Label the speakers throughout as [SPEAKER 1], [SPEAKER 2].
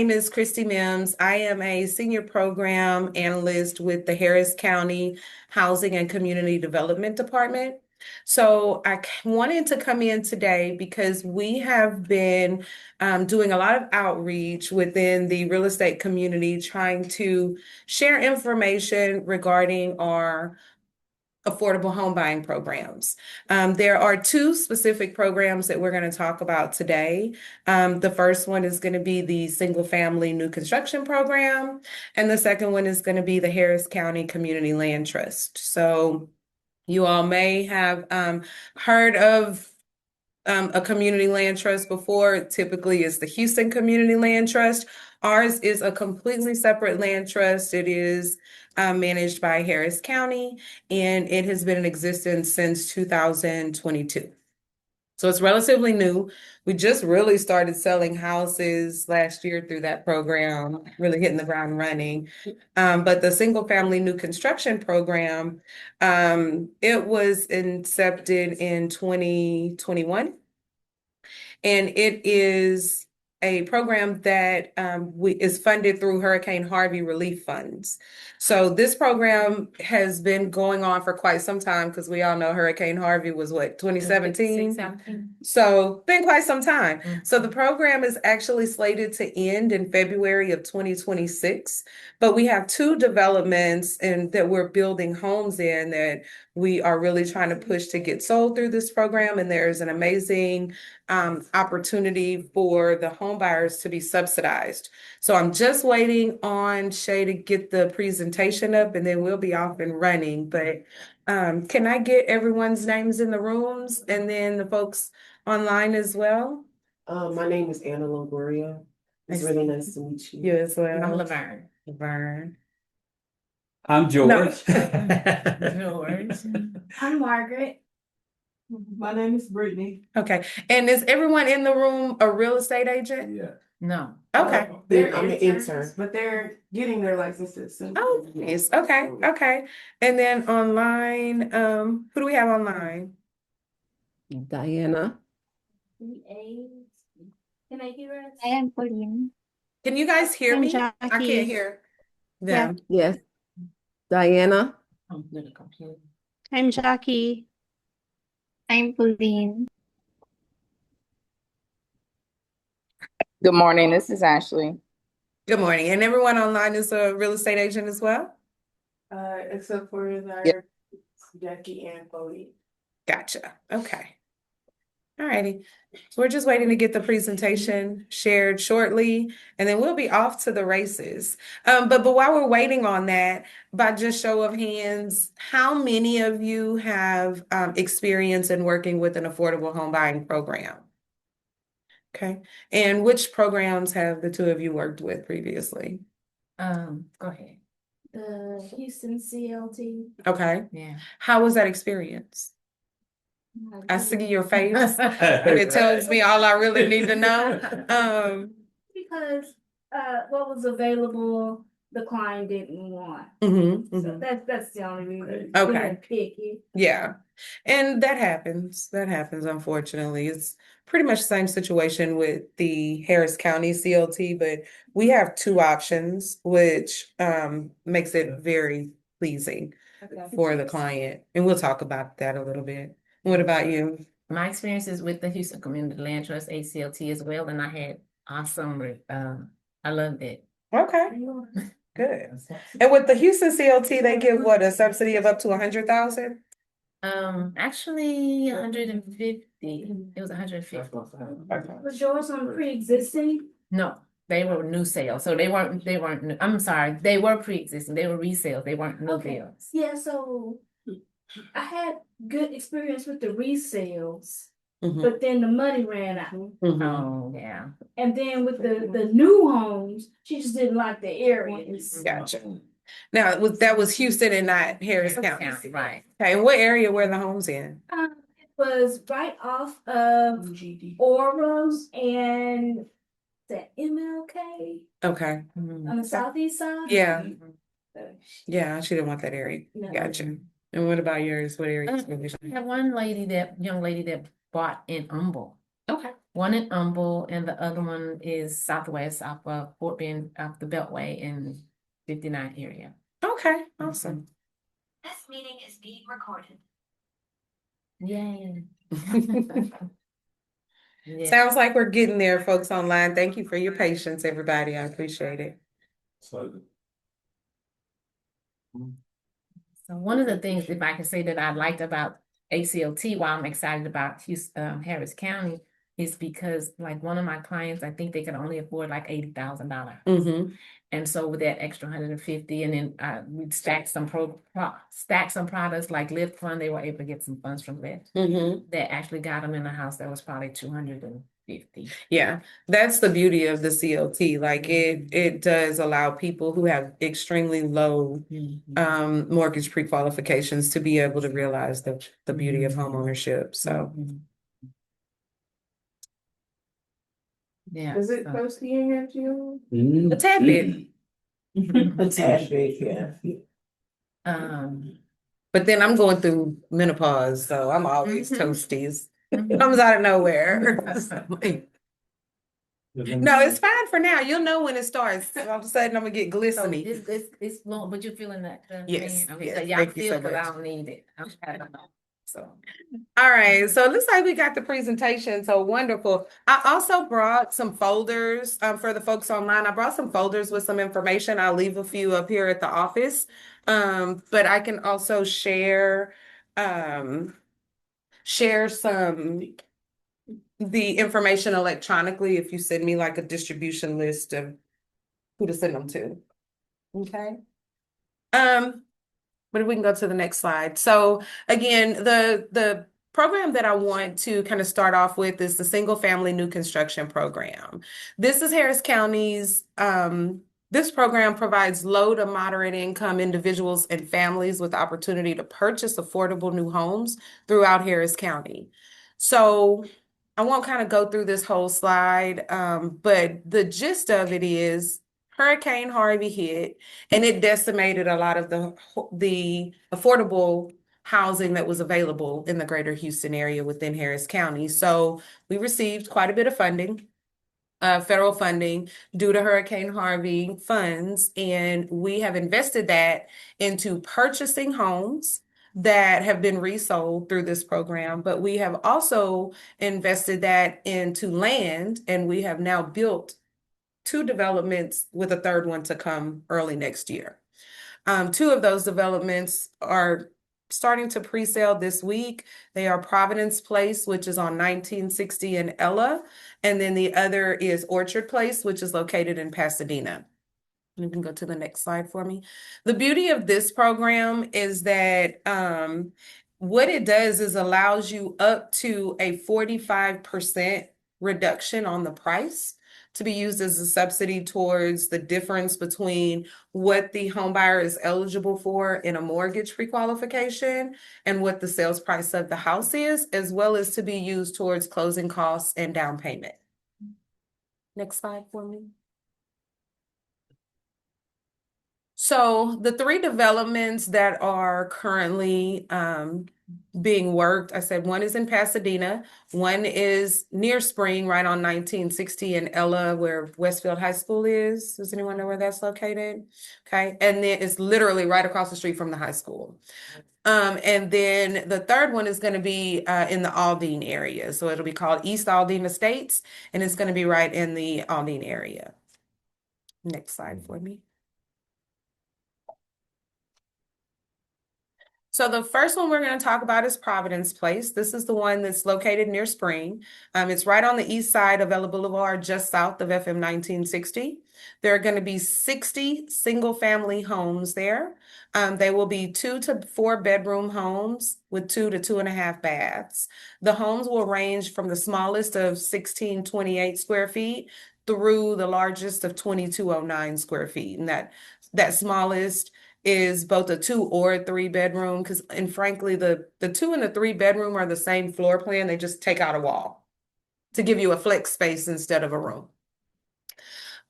[SPEAKER 1] name is Christy Mims. I am a senior program analyst with the Harris County Housing and Community Development Department. So I wanted to come in today because we have been doing a lot of outreach within the real estate community, trying to share information regarding our affordable home buying programs. There are two specific programs that we're going to talk about today. The first one is going to be the single family new construction program, and the second one is going to be the Harris County Community Land Trust. So you all may have heard of a community land trust before. Typically, it's the Houston Community Land Trust. Ours is a completely separate land trust. It is managed by Harris County, and it has been in existence since 2022. So it's relatively new. We just really started selling houses last year through that program, really hitting the ground running. But the single family new construction program, it was incepted in 2021. And it is a program that is funded through Hurricane Harvey relief funds. So this program has been going on for quite some time, because we all know Hurricane Harvey was what, 2017? So been quite some time. So the program is actually slated to end in February of 2026, but we have two developments and that we're building homes in that we are really trying to push to get sold through this program. And there's an amazing opportunity for the home buyers to be subsidized. So I'm just waiting on Shay to get the presentation up, and then we'll be off and running. But can I get everyone's names in the rooms and then the folks online as well?
[SPEAKER 2] My name is Anna Longoria. It's really nice to meet you.
[SPEAKER 1] You as well.
[SPEAKER 3] I'm Laverne.
[SPEAKER 1] Laverne.
[SPEAKER 4] I'm George.
[SPEAKER 3] George.
[SPEAKER 5] I'm Margaret.
[SPEAKER 2] My name is Brittany.
[SPEAKER 1] Okay. And is everyone in the room a real estate agent?
[SPEAKER 4] Yeah.
[SPEAKER 3] No.
[SPEAKER 1] Okay.
[SPEAKER 2] I'm an intern, but they're getting their licenses soon.
[SPEAKER 1] Oh, nice. Okay. Okay. And then online, who do we have online?
[SPEAKER 6] Diana.
[SPEAKER 5] Can I hear us?
[SPEAKER 7] I am Pauline.
[SPEAKER 1] Can you guys hear
[SPEAKER 7] I'm
[SPEAKER 1] me?
[SPEAKER 7] Jackie.
[SPEAKER 1] I can't hear them.
[SPEAKER 6] Yes. Diana.
[SPEAKER 3] I'm through the computer.
[SPEAKER 7] I'm Jackie. I'm Pauline.
[SPEAKER 8] Good morning, this is Ashley.
[SPEAKER 1] Good morning. And everyone online is a real estate agent as well?
[SPEAKER 2] Except for our
[SPEAKER 8] Yep.
[SPEAKER 2] Jackie and Cody.
[SPEAKER 1] Gotcha. Okay. All righty. So we're just waiting to get the presentation shared shortly, and then we'll be off to the races. But while we're waiting on that, by just show of hands, how many of you have experience in working with an affordable home buying program? Okay. And which programs have the two of you worked with previously?
[SPEAKER 3] Go ahead.
[SPEAKER 5] The Houston CLT.
[SPEAKER 1] Okay.
[SPEAKER 3] Yeah.
[SPEAKER 1] How was that experience? I see your face, and it tells me all I really need to know.
[SPEAKER 5] Because what was available, the client didn't want. So that's the only reason.
[SPEAKER 1] Okay.
[SPEAKER 5] Being picky.
[SPEAKER 1] Yeah. And that happens. That happens, unfortunately. It's pretty much the same situation with the Harris County CLT, but we have two options, which makes it very pleasing for the client. And we'll talk about that a little bit. What about you?
[SPEAKER 3] My experiences with the Houston Community Land Trust, HCLT, as well, and I had awesome. I loved it.
[SPEAKER 1] Okay, good. And with the Houston CLT, they give what, a subsidy of up to 100,000?
[SPEAKER 3] Actually, 150. It was 150.
[SPEAKER 5] Was yours on pre-existing?
[SPEAKER 3] No, they were new sales, so they weren't. New. I'm sorry, they were pre-existing. They were resales. They weren't new builds.
[SPEAKER 5] Yeah, so I had good experience with the resales, but then the money ran out.
[SPEAKER 3] Oh yeah.
[SPEAKER 5] And then with the new homes, she just didn't like the areas.
[SPEAKER 1] Gotcha. Now, that was Houston and not Harris County.
[SPEAKER 3] Right.
[SPEAKER 1] Okay, and what area were the homes in?
[SPEAKER 5] It was right off of Orals and the MLK
[SPEAKER 1] Okay.
[SPEAKER 5] on the southeast side.
[SPEAKER 1] Yeah. Yeah, she didn't want that area.
[SPEAKER 5] No.
[SPEAKER 1] Gotcha. And what about yours? What area?
[SPEAKER 3] I have one young lady that bought in Humble.
[SPEAKER 1] Okay.
[SPEAKER 3] One in Humble and the other one is southwest off of Fort Bend, off the Beltway in 59 area.
[SPEAKER 1] Okay, awesome.
[SPEAKER 9] This meeting is being recorded.
[SPEAKER 3] Yay. Yeah.
[SPEAKER 1] Sounds like we're getting there, folks online. Thank you for your patience, everybody. I appreciate it.
[SPEAKER 4] So,
[SPEAKER 3] So one of the things, if I can say, that I liked about ACLT, why I'm excited about Harris County, is because like one of my clients, I think they could only afford like $80,000.
[SPEAKER 1] Mm-hmm.
[SPEAKER 3] And so with that extra 150, and then we stacked some products like Lift Fund, they were able to get some funds from that.
[SPEAKER 1] Mm-hmm.
[SPEAKER 3] That actually got them in a house that was probably 250.
[SPEAKER 1] Yeah, that's the beauty of the CLT. Like it does allow people who have extremely low mortgage pre-qualifications to be able to realize the beauty of homeownership. So
[SPEAKER 3] Yeah.
[SPEAKER 2] Is it
[SPEAKER 3] so-
[SPEAKER 2] posty in here, Jill?
[SPEAKER 1] a tad bit.
[SPEAKER 2] A tad bit, yeah.
[SPEAKER 1] But then I'm going through menopause, so I'm always
[SPEAKER 3] Mhm.
[SPEAKER 1] toasties. Comes out of nowhere. No, it's fine for now. You'll know when it starts. All of a sudden, I'm gonna get
[SPEAKER 3] So
[SPEAKER 1] glistening.
[SPEAKER 3] it's long, but you're feeling that?
[SPEAKER 1] Yes,
[SPEAKER 3] Okay,
[SPEAKER 1] yes,
[SPEAKER 3] so y'all
[SPEAKER 1] thank you
[SPEAKER 3] feel,
[SPEAKER 1] so
[SPEAKER 3] because I
[SPEAKER 1] much.
[SPEAKER 3] don't need it. I don't know. So.
[SPEAKER 1] All right, so it looks like we got the presentation. So wonderful. I also brought some folders for the folks online. I brought some folders with some information. I'll leave a few up here at the office. But I can also share some the information electronically if you send me like a distribution list of who to send them to. Okay. But if we can go to the next slide. So again, the program that I want to kind of start off with is the single family new construction program. This is Harris County's, this program provides low to moderate income individuals and families with the opportunity to purchase affordable new homes throughout Harris County. So I won't kind of go through this whole slide, but the gist of it is Hurricane Harvey hit and it decimated a lot of the affordable housing that was available in the greater Houston area within Harris County. So we received quite a bit of funding, federal funding due to Hurricane Harvey funds, and we have invested that into purchasing homes that have been resold through this program, but we have also invested that into land, and we have now built 2 developments with a third one to come early next year. 2 of those developments are starting to pre-sale this week. They are Providence Place, which is on 1960 and Ella, and then the other is Orchard Place, which is located in Pasadena. You can go to the next slide for me. The beauty of this program is that what it does is allows you up to a 45% reduction on the price to be used as a subsidy towards the difference between what the home buyer is eligible for in a mortgage pre-qualification and what the sales price of the house is, as well as to be used towards closing costs and down payment. Next slide for me. So the 3 developments that are currently being worked, I said one is in Pasadena, one is near Spring, right on 1960 and Ella, where Westfield High School is. Does anyone know where that's located? Okay, and then it's literally right across the street from the high school. And then the third one is going to be in the Aldine area. So it'll be called East Aldine Estates, and it's going to be right in the Aldine area. Next slide for me. So the first one we're going to talk about is Providence Place. This is the one that's located near Spring. It's right on the east side of Ella Boulevard, just south of FM 1960. There are going to be 60 single-family homes there. They will be 2 to 4 bedroom homes with 2 to 2.5 baths. The homes will range from the smallest of 1628 square feet through the largest of 2209 square feet. And that smallest is both a 2 or a 3 bedroom, and frankly, the 2 and the 3 bedroom are the same floor plan. They just take out a wall to give you a flex space instead of a room.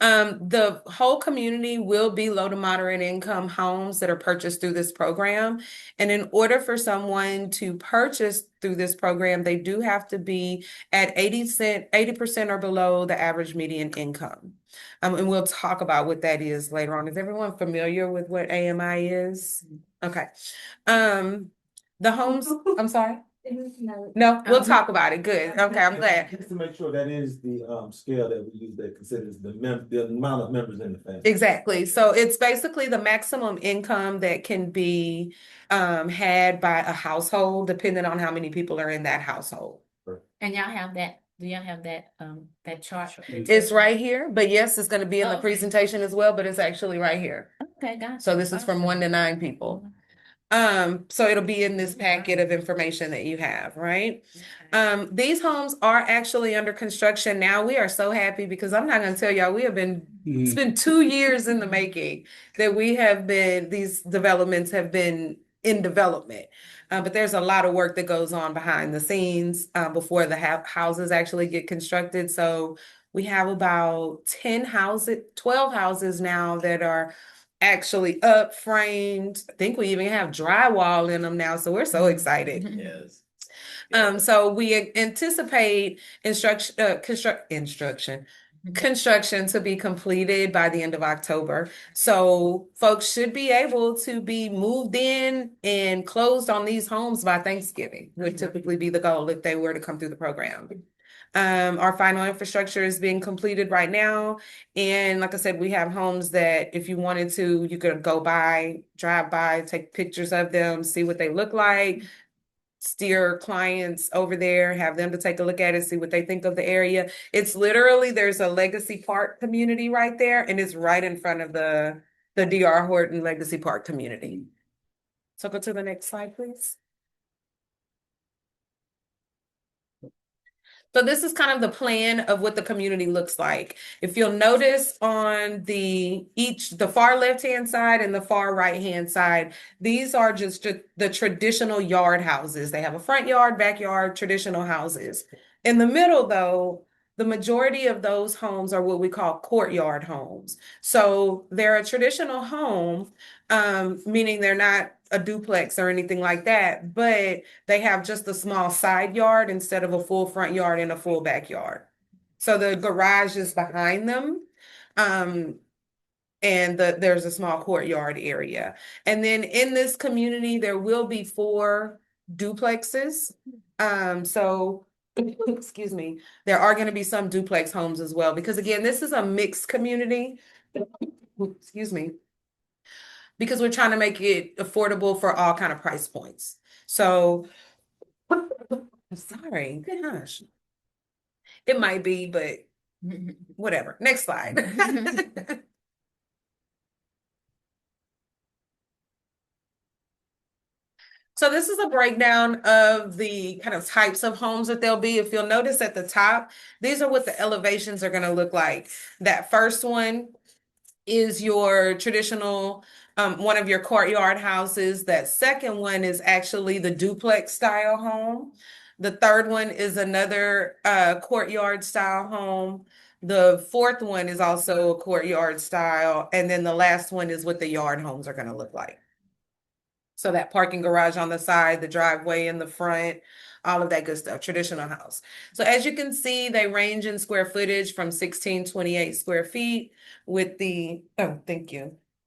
[SPEAKER 1] The whole community will be low to moderate income homes that are purchased through this program. And in order for someone to purchase through this program, they do have to be at 80% or below the average median income. And we'll talk about what that is later on. Is everyone familiar with what AMI is? Okay. The homes, I'm sorry. No, we'll talk about it. Good. Okay, I'm glad.
[SPEAKER 10] Just to make sure that is the scale that we use that considers the amount of members in the family.
[SPEAKER 1] Exactly. So it's basically the maximum income that can be had by a household, depending on how many people are in that household.
[SPEAKER 3] And y'all have that, do y'all have that, that chart?
[SPEAKER 1] It's right here, but yes, it's going to be in the presentation as well, but it's actually right here.
[SPEAKER 3] Okay, gotcha.
[SPEAKER 1] So this is from 1 to 9 people. So it'll be in this packet of information that you have, right? These homes are actually under construction now. We are so happy because I'm not going to tell y'all, it's been 2 years in the making that these developments have been in development. But there's a lot of work that goes on behind the scenes before the houses actually get constructed. So we have about 12 houses now that are actually up, framed. I think we even have drywall in them now, so we're so excited.
[SPEAKER 10] Yes.
[SPEAKER 1] So we anticipate construction to be completed by the end of October. So folks should be able to be moved in and closed on these homes by Thanksgiving, would typically be the goal if they were to come through the program. Our final infrastructure is being completed right now. And like I said, we have homes that if you wanted to, you could drive by, take pictures of them, see what they look like, steer clients over there, have them to take a look at it, see what they think of the area. It's literally, there's a Legacy Park community right there, and it's right in front of the D.R. Horton Legacy Park community. So go to the next slide, please. So this is kind of the plan of what the community looks like. If you'll notice on the far left-hand side and the far right-hand side, these are just the traditional yard houses. They have a front yard, backyard, traditional houses. In the middle, though, the majority of those homes are what we call courtyard homes. So they're a traditional home, meaning they're not a duplex or anything like that, but they have just a small side yard instead of a full front yard and a full backyard. So the garage is behind them. And there's a small courtyard area. And then in this community, there will be 4 duplexes. So excuse me, there are going to be some duplex homes as well, because again, this is a mixed community. Excuse me. Because we're trying to make it affordable for all kind of price points. So, sorry, gosh. It might be, but whatever. Next slide. So this is a breakdown of the kind of types of homes that there'll be. If you'll notice at the top, these are what the elevations are going to look like. That first one is your traditional one of your courtyard houses. That second one is actually the duplex style home. The third one is another courtyard style home. The fourth one is also a courtyard style. And then the last one is what the yard homes are going to look like. So that parking garage on the side, the driveway in the front, all of that good stuff, traditional house. So as you can see, they range in square footage from 1628 square feet with the,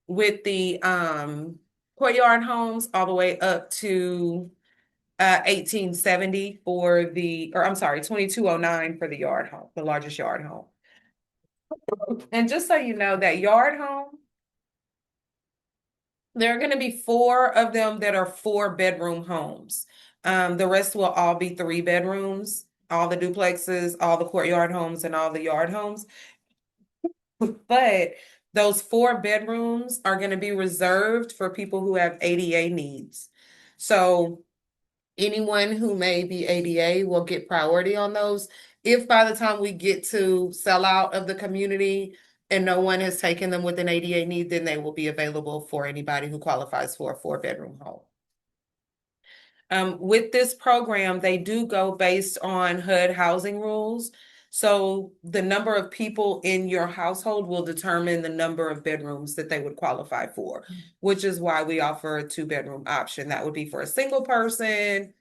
[SPEAKER 1] with the courtyard homes all the way up to 1870 for I'm sorry, 2209 for the yard home, the largest yard home. And just so you know, that yard home, there are going to be 4 of them that are 4-bedroom homes. The rest will all be 3 bedrooms, all the duplexes, all the courtyard homes, and all the yard homes. But those 4 bedrooms are going to be reserved for people who have ADA needs. So anyone who may be ADA will get priority on those. If by the time we get to sell out of the community and no one has taken them with an ADA need, then they will be available for anybody who qualifies for a 4-bedroom home. With this program, they do go based on HUD housing rules. So the number of people in your household will determine the number of bedrooms that they would qualify for, which is why we offer a 2-bedroom option. That would be for a single person,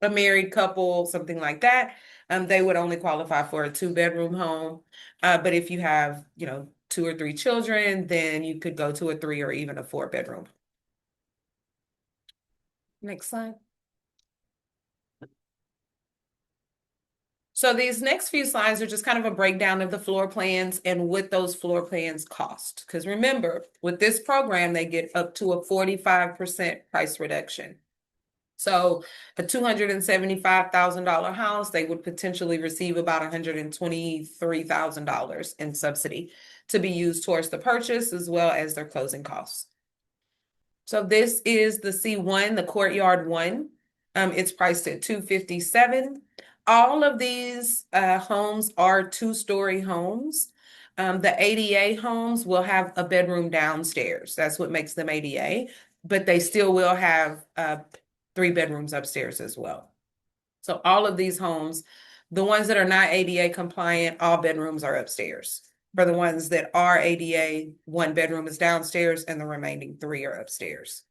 [SPEAKER 1] a married couple, something like that. They would only qualify for a 2-bedroom home. But if you have, 2 or 3 children, then you could go to a 3 or even a 4-bedroom. Next slide. So these next few slides are just kind of a breakdown of the floor plans and what those floor plans cost. Because remember, with this program, they get up to a 45% price reduction. So a $275,000 house, they would potentially receive about $123,000 in subsidy to be used towards the purchase as well as their closing costs. So this is the C1, the Courtyard 1. It's priced at $257,000. All of these homes are 2-story homes. The ADA homes will have a bedroom downstairs. That's what makes them ADA, but they still will have 3 bedrooms upstairs as well. So all of these homes, the ones that are not ADA compliant, all bedrooms are upstairs. For the ones that are ADA, 1 bedroom is downstairs and the remaining 3 are upstairs.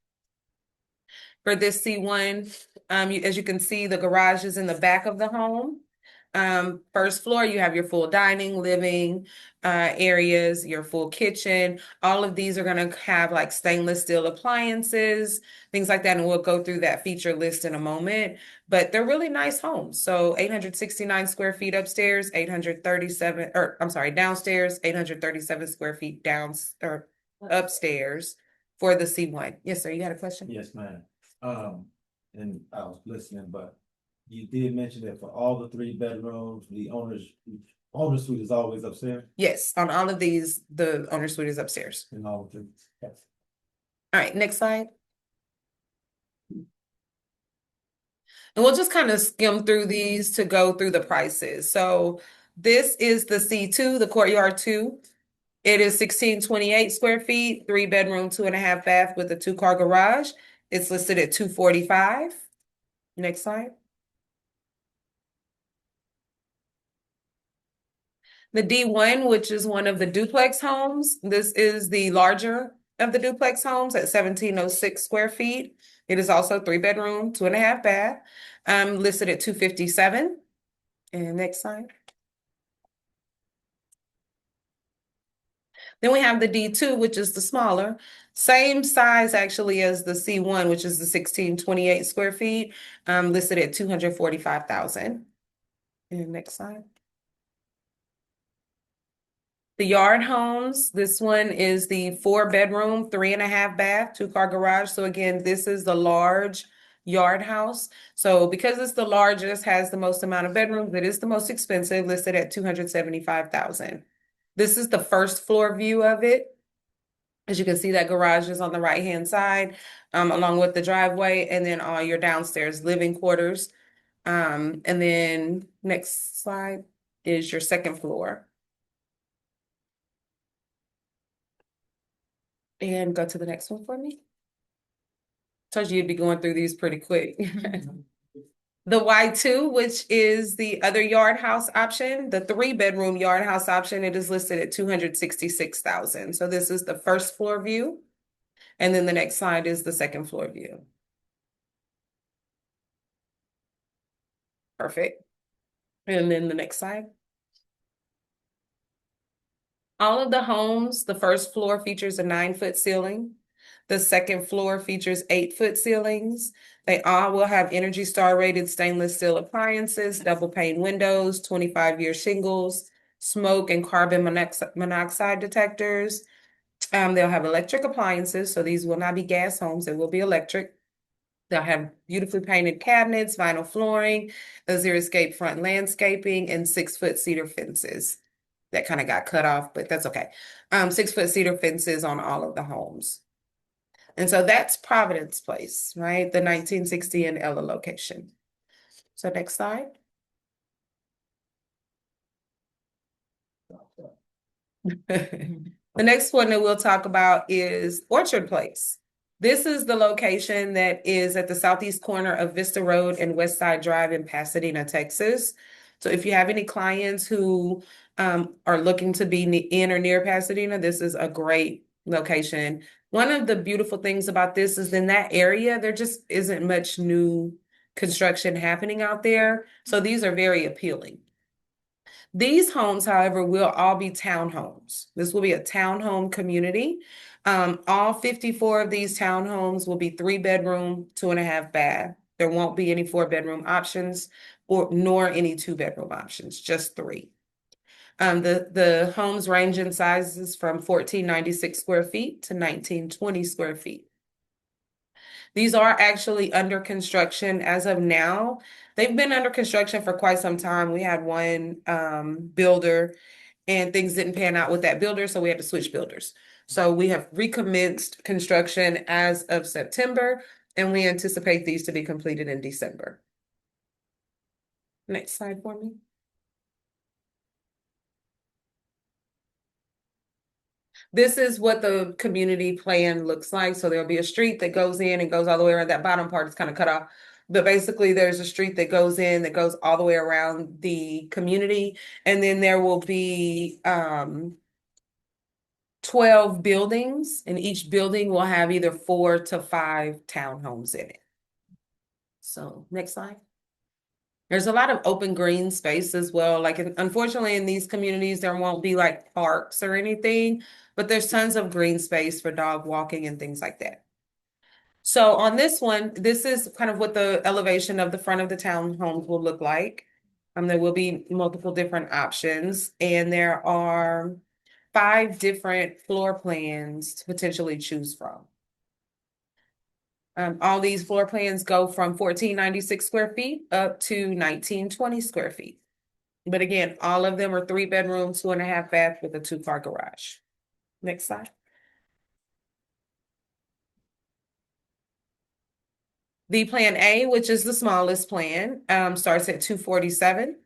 [SPEAKER 1] For this C1, as you can see, the garage is in the back of the home. First floor, you have your full dining, living areas, your full kitchen. All of these are going to have like stainless steel appliances, things like that. And we'll go through that feature list in a moment. But they're really nice homes. So 869 square feet upstairs, downstairs, 837 square feet upstairs for the C1. Yes, sir. You had a question?
[SPEAKER 10] Yes, ma'am. And I was listening, but you did mention that for all the 3 bedrooms, the owner suite is always upstairs
[SPEAKER 1] Yes, on all of these, the owner suite is upstairs.
[SPEAKER 10] in all of them. Yes.
[SPEAKER 1] All right, next slide. And we'll just kind of skim through these to go through the prices. So this is the C2, the Courtyard 2. It is 1628 square feet, 3-bedroom, 2.5 bath with a 2-car garage. It's listed at $245,000. Next slide. The D1, which is one of the duplex homes, this is the larger of the duplex homes at 1706 square feet. It is also 3-bedroom, 2.5 bath, listed at $257,000. And next slide. Then we have the D2, which is the smaller, same size actually as the C1, which is the 1628 square feet, listed at $245,000. And next slide. The yard homes, this one is the 4-bedroom, 3.5 bath, 2-car garage. So again, this is the large yard house. So because it's the largest, has the most amount of bedrooms, it is the most expensive, listed at $275,000. This is the first floor view of it. As you can see, that garage is on the right-hand side, along with the driveway, and then all your downstairs living quarters. And then next slide is your second floor. And go to the next one for me. Told you you'd be going through these pretty quick. The Y2, which is the other yard house option, the 3-bedroom yard house option, it is listed at $266,000. So this is the first floor view. And then the next slide is the second floor view. Perfect. And then the next slide. All of the homes, the first floor features a 9-foot ceiling. The second floor features 8-foot ceilings. They all will have Energy Star rated stainless steel appliances, double pane windows, 25-year shingles, smoke and carbon monoxide detectors. They'll have electric appliances, so these will not be gas homes, they will be electric. They'll have beautifully painted cabinets, vinyl flooring, a xeriscape front landscaping, and 6-foot cedar fences. That kind of got cut off, but that's okay. 6-foot cedar fences on all of the homes. And so that's Providence Place, right? The 1960 and Ella location. So next slide. The next one that we'll talk about is Orchard Place. This is the location that is at the southeast corner of Vista Road and West Side Drive in Pasadena, Texas. So if you have any clients who are looking to be in or near Pasadena, this is a great location. One of the beautiful things about this is in that area, there just isn't much new construction happening out there. So these are very appealing. These homes, however, will all be townhomes. This will be a townhome community. All 54 of these townhomes will be 3-bedroom, 2.5 bath. There won't be any 4-bedroom options nor any 2-bedroom options, just 3. The homes range in sizes from 1,496 square feet to 1,920 square feet. These are actually under construction as of now. They've been under construction for quite some time. We had one builder and things didn't pan out with that builder, so we had to switch builders. So we have recommenced construction as of September, and we anticipate these to be completed in December. Next slide for me. This is what the community plan looks like. So there'll be a street that goes in and goes all the way around. That bottom part is kind of cut off. But basically, there's a street that goes in that goes all the way around the community. And then there will be 12 buildings, and each building will have either 4 to 5 townhomes in it. So next slide. There's a lot of open green space as well. Like, unfortunately, in these communities, there won't be like parks or anything, but there's tons of green space for dog walking and things like that. So on this one, this is kind of what the elevation of the front of the townhomes will look like. There will be multiple different options, and there are 5 different floor plans to potentially choose from. All these floor plans go from 1,496 square feet up to 1,920 square feet. But again, all of them are 3-bedroom, 2.5 bath with a 2-car garage. Next slide. The plan A, which is the smallest plan, starts at 247.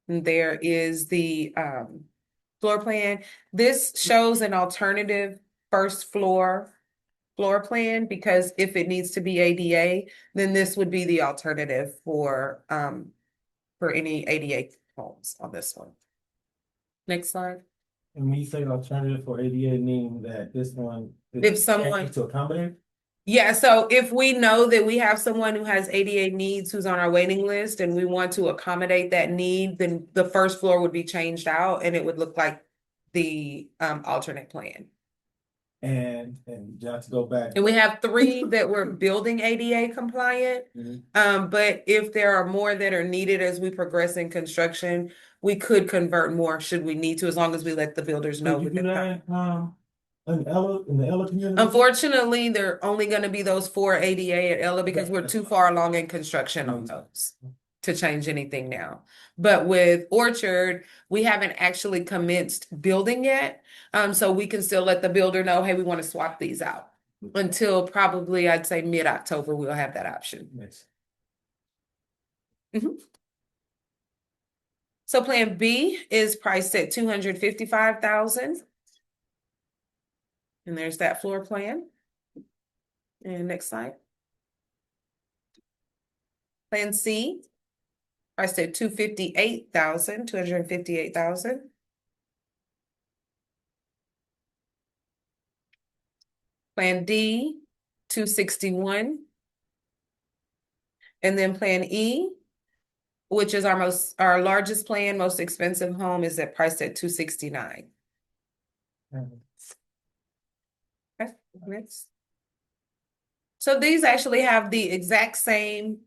[SPEAKER 1] And there is the floor plan. This shows an alternative first floor plan, because if it needs to be ADA, then this would be the alternative for any ADA homes on this one. Next slide.
[SPEAKER 10] And when you say alternative for ADA, meaning that this one.
[SPEAKER 1] If someone-
[SPEAKER 10] To accommodate?
[SPEAKER 1] Yeah, so if we know that we have someone who has ADA needs who's on our waiting list and we want to accommodate that need, then the first floor would be changed out and it would look like the alternate plan.
[SPEAKER 10] And just to go back.
[SPEAKER 1] And we have 3 that we're building ADA compliant. But if there are more that are needed as we progress in construction, we could convert more should we need to, as long as we let the builders know.
[SPEAKER 10] Could you do that, in the Ella community?
[SPEAKER 1] Unfortunately, there are only going to be those 4 ADA at Ella because we're too far along in construction on those to change anything now. But with Orchard, we haven't actually commenced building yet. So we can still let the builder know, hey, we want to swap these out. Until probably, I'd say mid-October, we'll have that option.
[SPEAKER 10] Yes.
[SPEAKER 1] So plan B is priced at $255,000. And there's that floor plan. And next slide. Plan C, priced at $258,000. Plan D, $261,000. And then plan E, which is our largest plan, most expensive home, is priced at $269,000. Okay, next. So these actually have the exact same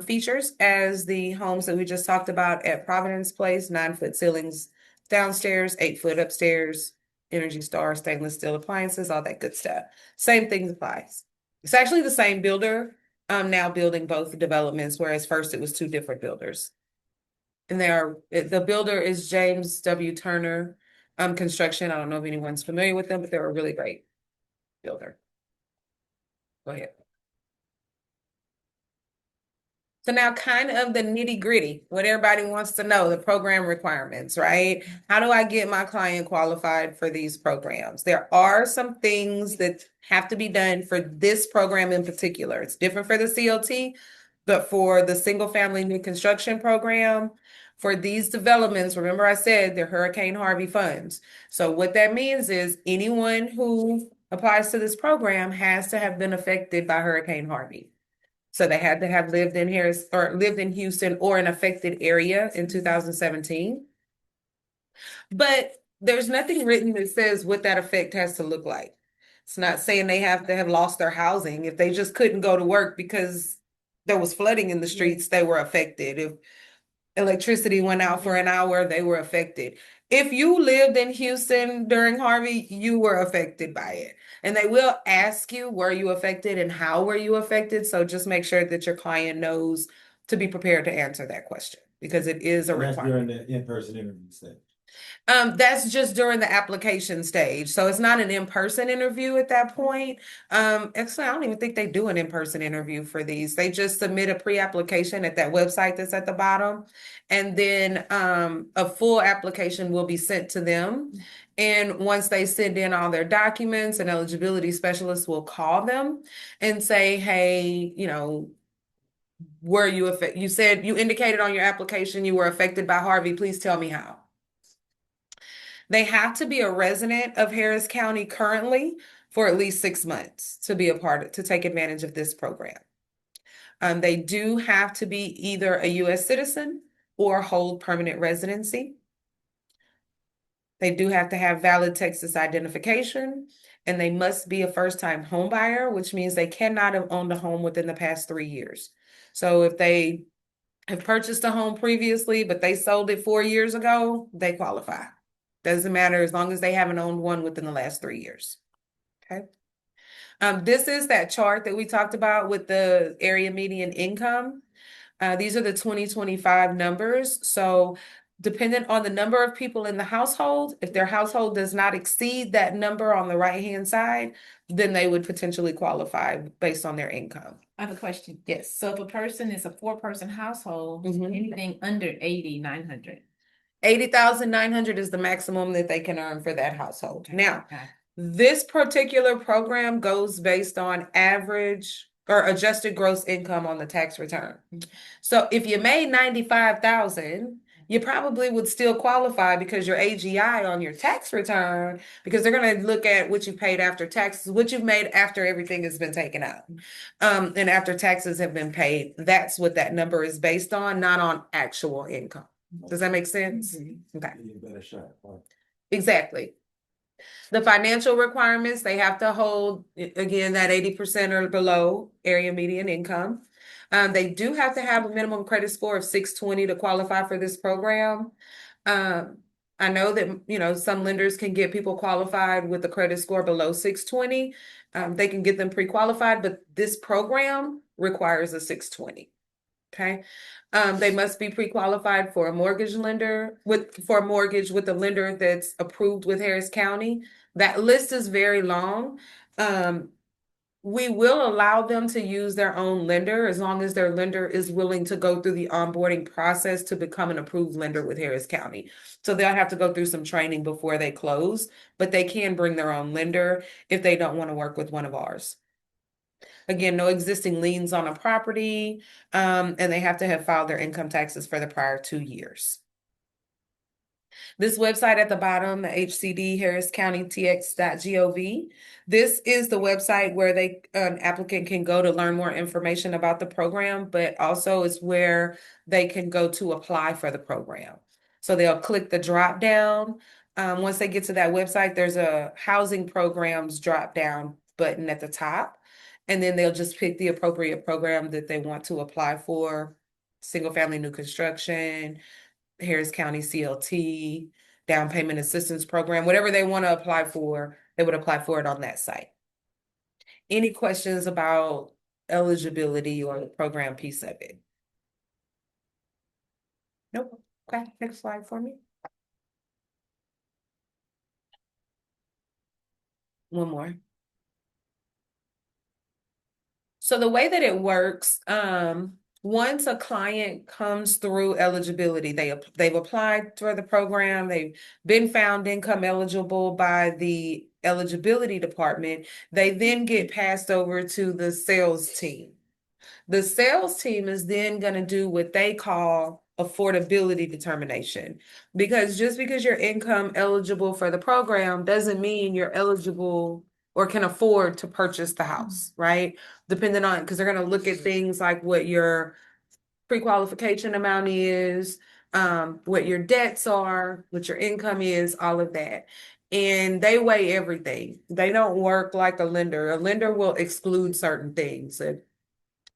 [SPEAKER 1] features as the homes that we just talked about at Providence Place: 9-foot ceilings downstairs, 8-foot upstairs, Energy Star stainless steel appliances, all that good stuff. Same thing applies. It's actually the same builder now building both developments, whereas first it was 2 different builders. And the builder is James W. Turner Construction. I don't know if anyone's familiar with them, but they're a really great builder. Go ahead. So now kind of the nitty gritty, what everybody wants to know, the program requirements, right? How do I get my client qualified for these programs? There are some things that have to be done for this program in particular. It's different for the CLT, But for the single family new construction program, for these developments, remember I said they're Hurricane Harvey funds. So what that means is anyone who applies to this program has to have been affected by Hurricane Harvey. So they had to have lived in Harris or lived in Houston or an affected area in 2017. But there's nothing written that says what that effect has to look like. It's not saying they have to have lost their housing. If they just couldn't go to work because there was flooding in the streets, they were affected. If electricity went out for an hour, they were affected. If you lived in Houston during Harvey, you were affected by it. And they will ask you, were you affected and how were you affected? So just make sure that your client knows to be prepared to answer that question because it is a
[SPEAKER 10] And that's during
[SPEAKER 1] requirement.
[SPEAKER 10] the in-person interview stage.
[SPEAKER 1] That's just during the application stage. So it's not an in-person interview at that point. Actually, I don't even think they do an in-person interview for these. They just submit a pre-application at that website that's at the bottom. And then a full application will be sent to them. And once they send in all their documents, an eligibility specialist will call them and say, hey, were you affected? You said you indicated on your application you were affected by Harvey. Please tell me how. They have to be a resident of Harris County currently for at least 6 months to be to take advantage of this program. They do have to be either a U.S. citizen or hold permanent residency. They do have to have valid Texas identification, and they must be a first-time home buyer, which means they cannot have owned a home within the past 3 years. So if they have purchased a home previously, but they sold it 4 years ago, they qualify. Doesn't matter as long as they haven't owned one within the last 3 years. Okay. This is that chart that we talked about with the area median income. These are the 2025 numbers. So dependent on the number of people in the household, if their household does not exceed that number on the right-hand side, then they would potentially qualify based on their income.
[SPEAKER 3] I have a question.
[SPEAKER 1] Yes.
[SPEAKER 3] So if a person is a 4-person household,
[SPEAKER 1] Mhm.
[SPEAKER 3] anything under 80,900.
[SPEAKER 1] 80,900 is the maximum that they can earn for that household. Now,
[SPEAKER 3] Okay.
[SPEAKER 1] this particular program goes based on average or adjusted gross income on the tax return. So if you made 95,000, you probably would still qualify because your AGI on your tax return, because they're going to look at what you paid after taxes, what you've made after everything has been taken out. And after taxes have been paid, that's what that number is based on, not on actual income. Does that make sense? Okay.
[SPEAKER 10] Give you a better shot. Right.
[SPEAKER 1] Exactly. The financial requirements, they have to hold, again, that 80% or below area median income. They do have to have a minimum credit score of 620 to qualify for this program. I know that, some lenders can get people qualified with a credit score below 620. They can get them pre-qualified, but this program requires a 620. Okay. They must be pre-qualified for a mortgage lender for a mortgage with a lender that's approved with Harris County. That list is very long. We will allow them to use their own lender as long as their lender is willing to go through the onboarding process to become an approved lender with Harris County. So they'll have to go through some training before they close, but they can bring their own lender if they don't want to work with one of ours. Again, no existing liens on a property, and they have to have filed their income taxes for the prior 2 years. This website at the bottom, HCD Harris County TX.gov. This is the website where an applicant can go to learn more information about the program, but also is where they can go to apply for the program. So they'll click the drop down. Once they get to that website, there's a housing programs drop down button at the top. And then they'll just pick the appropriate program that they want to apply for. Single family new construction, Harris County CLT, down payment assistance program, whatever they want to apply for, they would apply for it on that site. Any questions about eligibility or the program piece of it? Nope. Okay, next slide for me. One more. So the way that it works, once a client comes through eligibility, they've applied for the program, they've been found income eligible by the eligibility department, they then get passed over to the sales team. The sales team is then going to do what they call affordability determination, because just because you're income eligible for the program doesn't mean you're eligible or can afford to purchase the house, right? Depending on, because they're going to look at things like what your pre-qualification amount is, what your debts are, what your income is, all of that. And they weigh everything. They don't work like a lender. A lender will exclude certain things.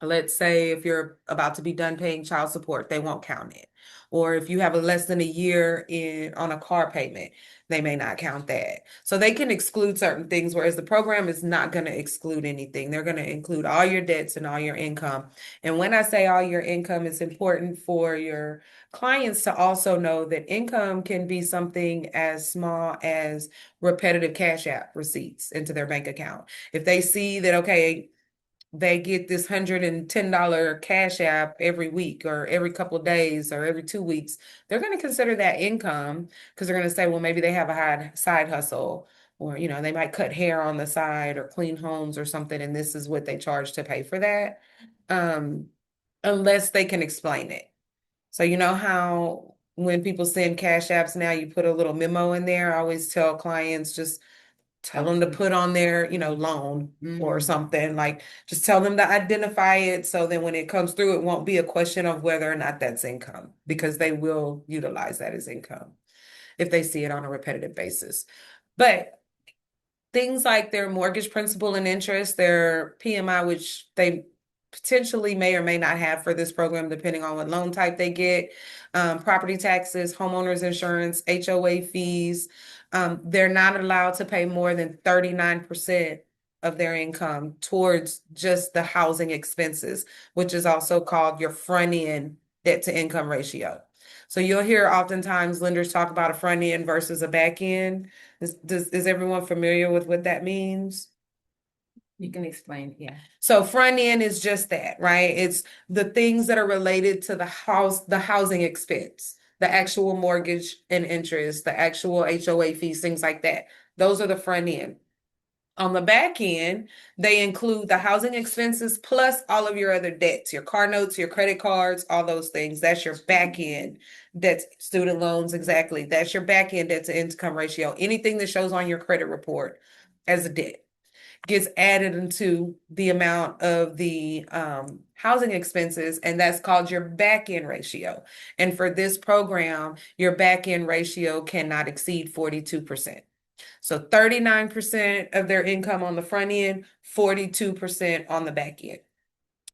[SPEAKER 1] Let's say if you're about to be done paying child support, they won't count it. Or if you have a less than a year on a car payment, they may not count that. So they can exclude certain things, whereas the program is not going to exclude anything. They're going to include all your debts and all your income. And when I say all your income, it's important for your clients to also know that income can be something as small as repetitive cash app receipts into their bank account. If they see that, okay, they get this $110 cash app every week or every couple of days or every 2 weeks, they're going to consider that income, because they're going to say, well, maybe they have a side hustle, or, they might cut hair on the side or clean homes or something, and this is what they charge to pay for that, unless they can explain it. So you know how when people send cash apps now, you put a little memo in there. I always tell clients, just tell them to put on their, loan or something, like just tell them to identify it. So then when it comes through, it won't be a question of whether or not that's income, because they will utilize that as income if they see it on a repetitive basis. But things like their mortgage principal and interest, their PMI, which they potentially may or may not have for this program, depending on what loan type they get, property taxes, homeowners insurance, HOA fees. They're not allowed to pay more than 39% of their income towards just the housing expenses, which is also called your front end debt to income ratio. So you'll hear oftentimes lenders talk about a front end versus a back end. Is everyone familiar with what that means?
[SPEAKER 3] You can explain, yeah.
[SPEAKER 1] So front end is just that, right? It's the things that are related to the housing expense, the actual mortgage and interest, the actual HOA fees, things like that. Those are the front end. On the back end, they include the housing expenses plus all of your other debts, your car notes, your credit cards, all those things. That's your back end. That's student loans, exactly. That's your back end debt to income ratio. Anything that shows on your credit report as a debt gets added into the amount of the housing expenses, and that's called your back end ratio. And for this program, your back end ratio cannot exceed 42%. So 39% of their income on the front end, 42% on the back end.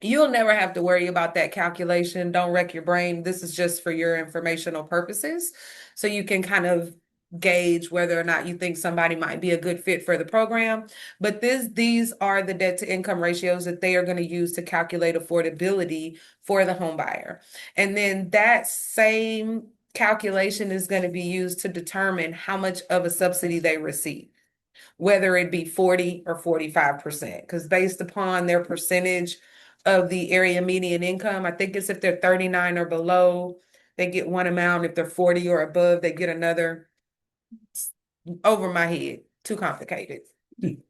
[SPEAKER 1] You'll never have to worry about that calculation. Don't wreck your brain. This is just for your informational purposes, so you can kind of gauge whether or not you think somebody might be a good fit for the program. But these are the debt to income ratios that they are going to use to calculate affordability for the home buyer. And then that same calculation is going to be used to determine how much of a subsidy they receive, whether it be 40 or 45%, because based upon their percentage of the area median income, I think it's if they're 39 or below, they get one amount. If they're 40 or above, they get another. Over my head, too complicated.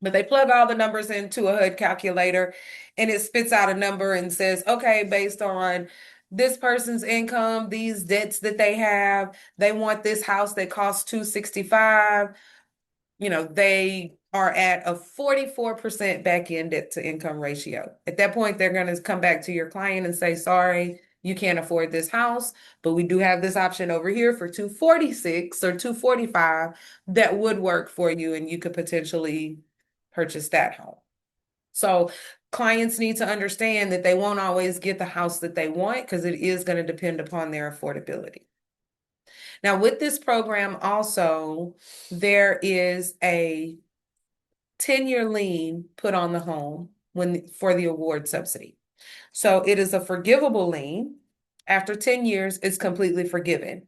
[SPEAKER 1] But they plug all the numbers into a HUD calculator, and it spits out a number and says, okay, based on this person's income, these debts that they have, they want this house that costs $265. They are at a 44% back end debt to income ratio. At that point, they're going to come back to your client and say, sorry, you can't afford this house, but we do have this option over here for 246 or 245 that would work for you, and you could potentially purchase that home. So clients need to understand that they won't always get the house that they want, because it is going to depend upon their affordability. Now, with this program also, there is a 10-year lien put on the home for the award subsidy. So it is a forgivable lien. After 10 years, it's completely forgiven.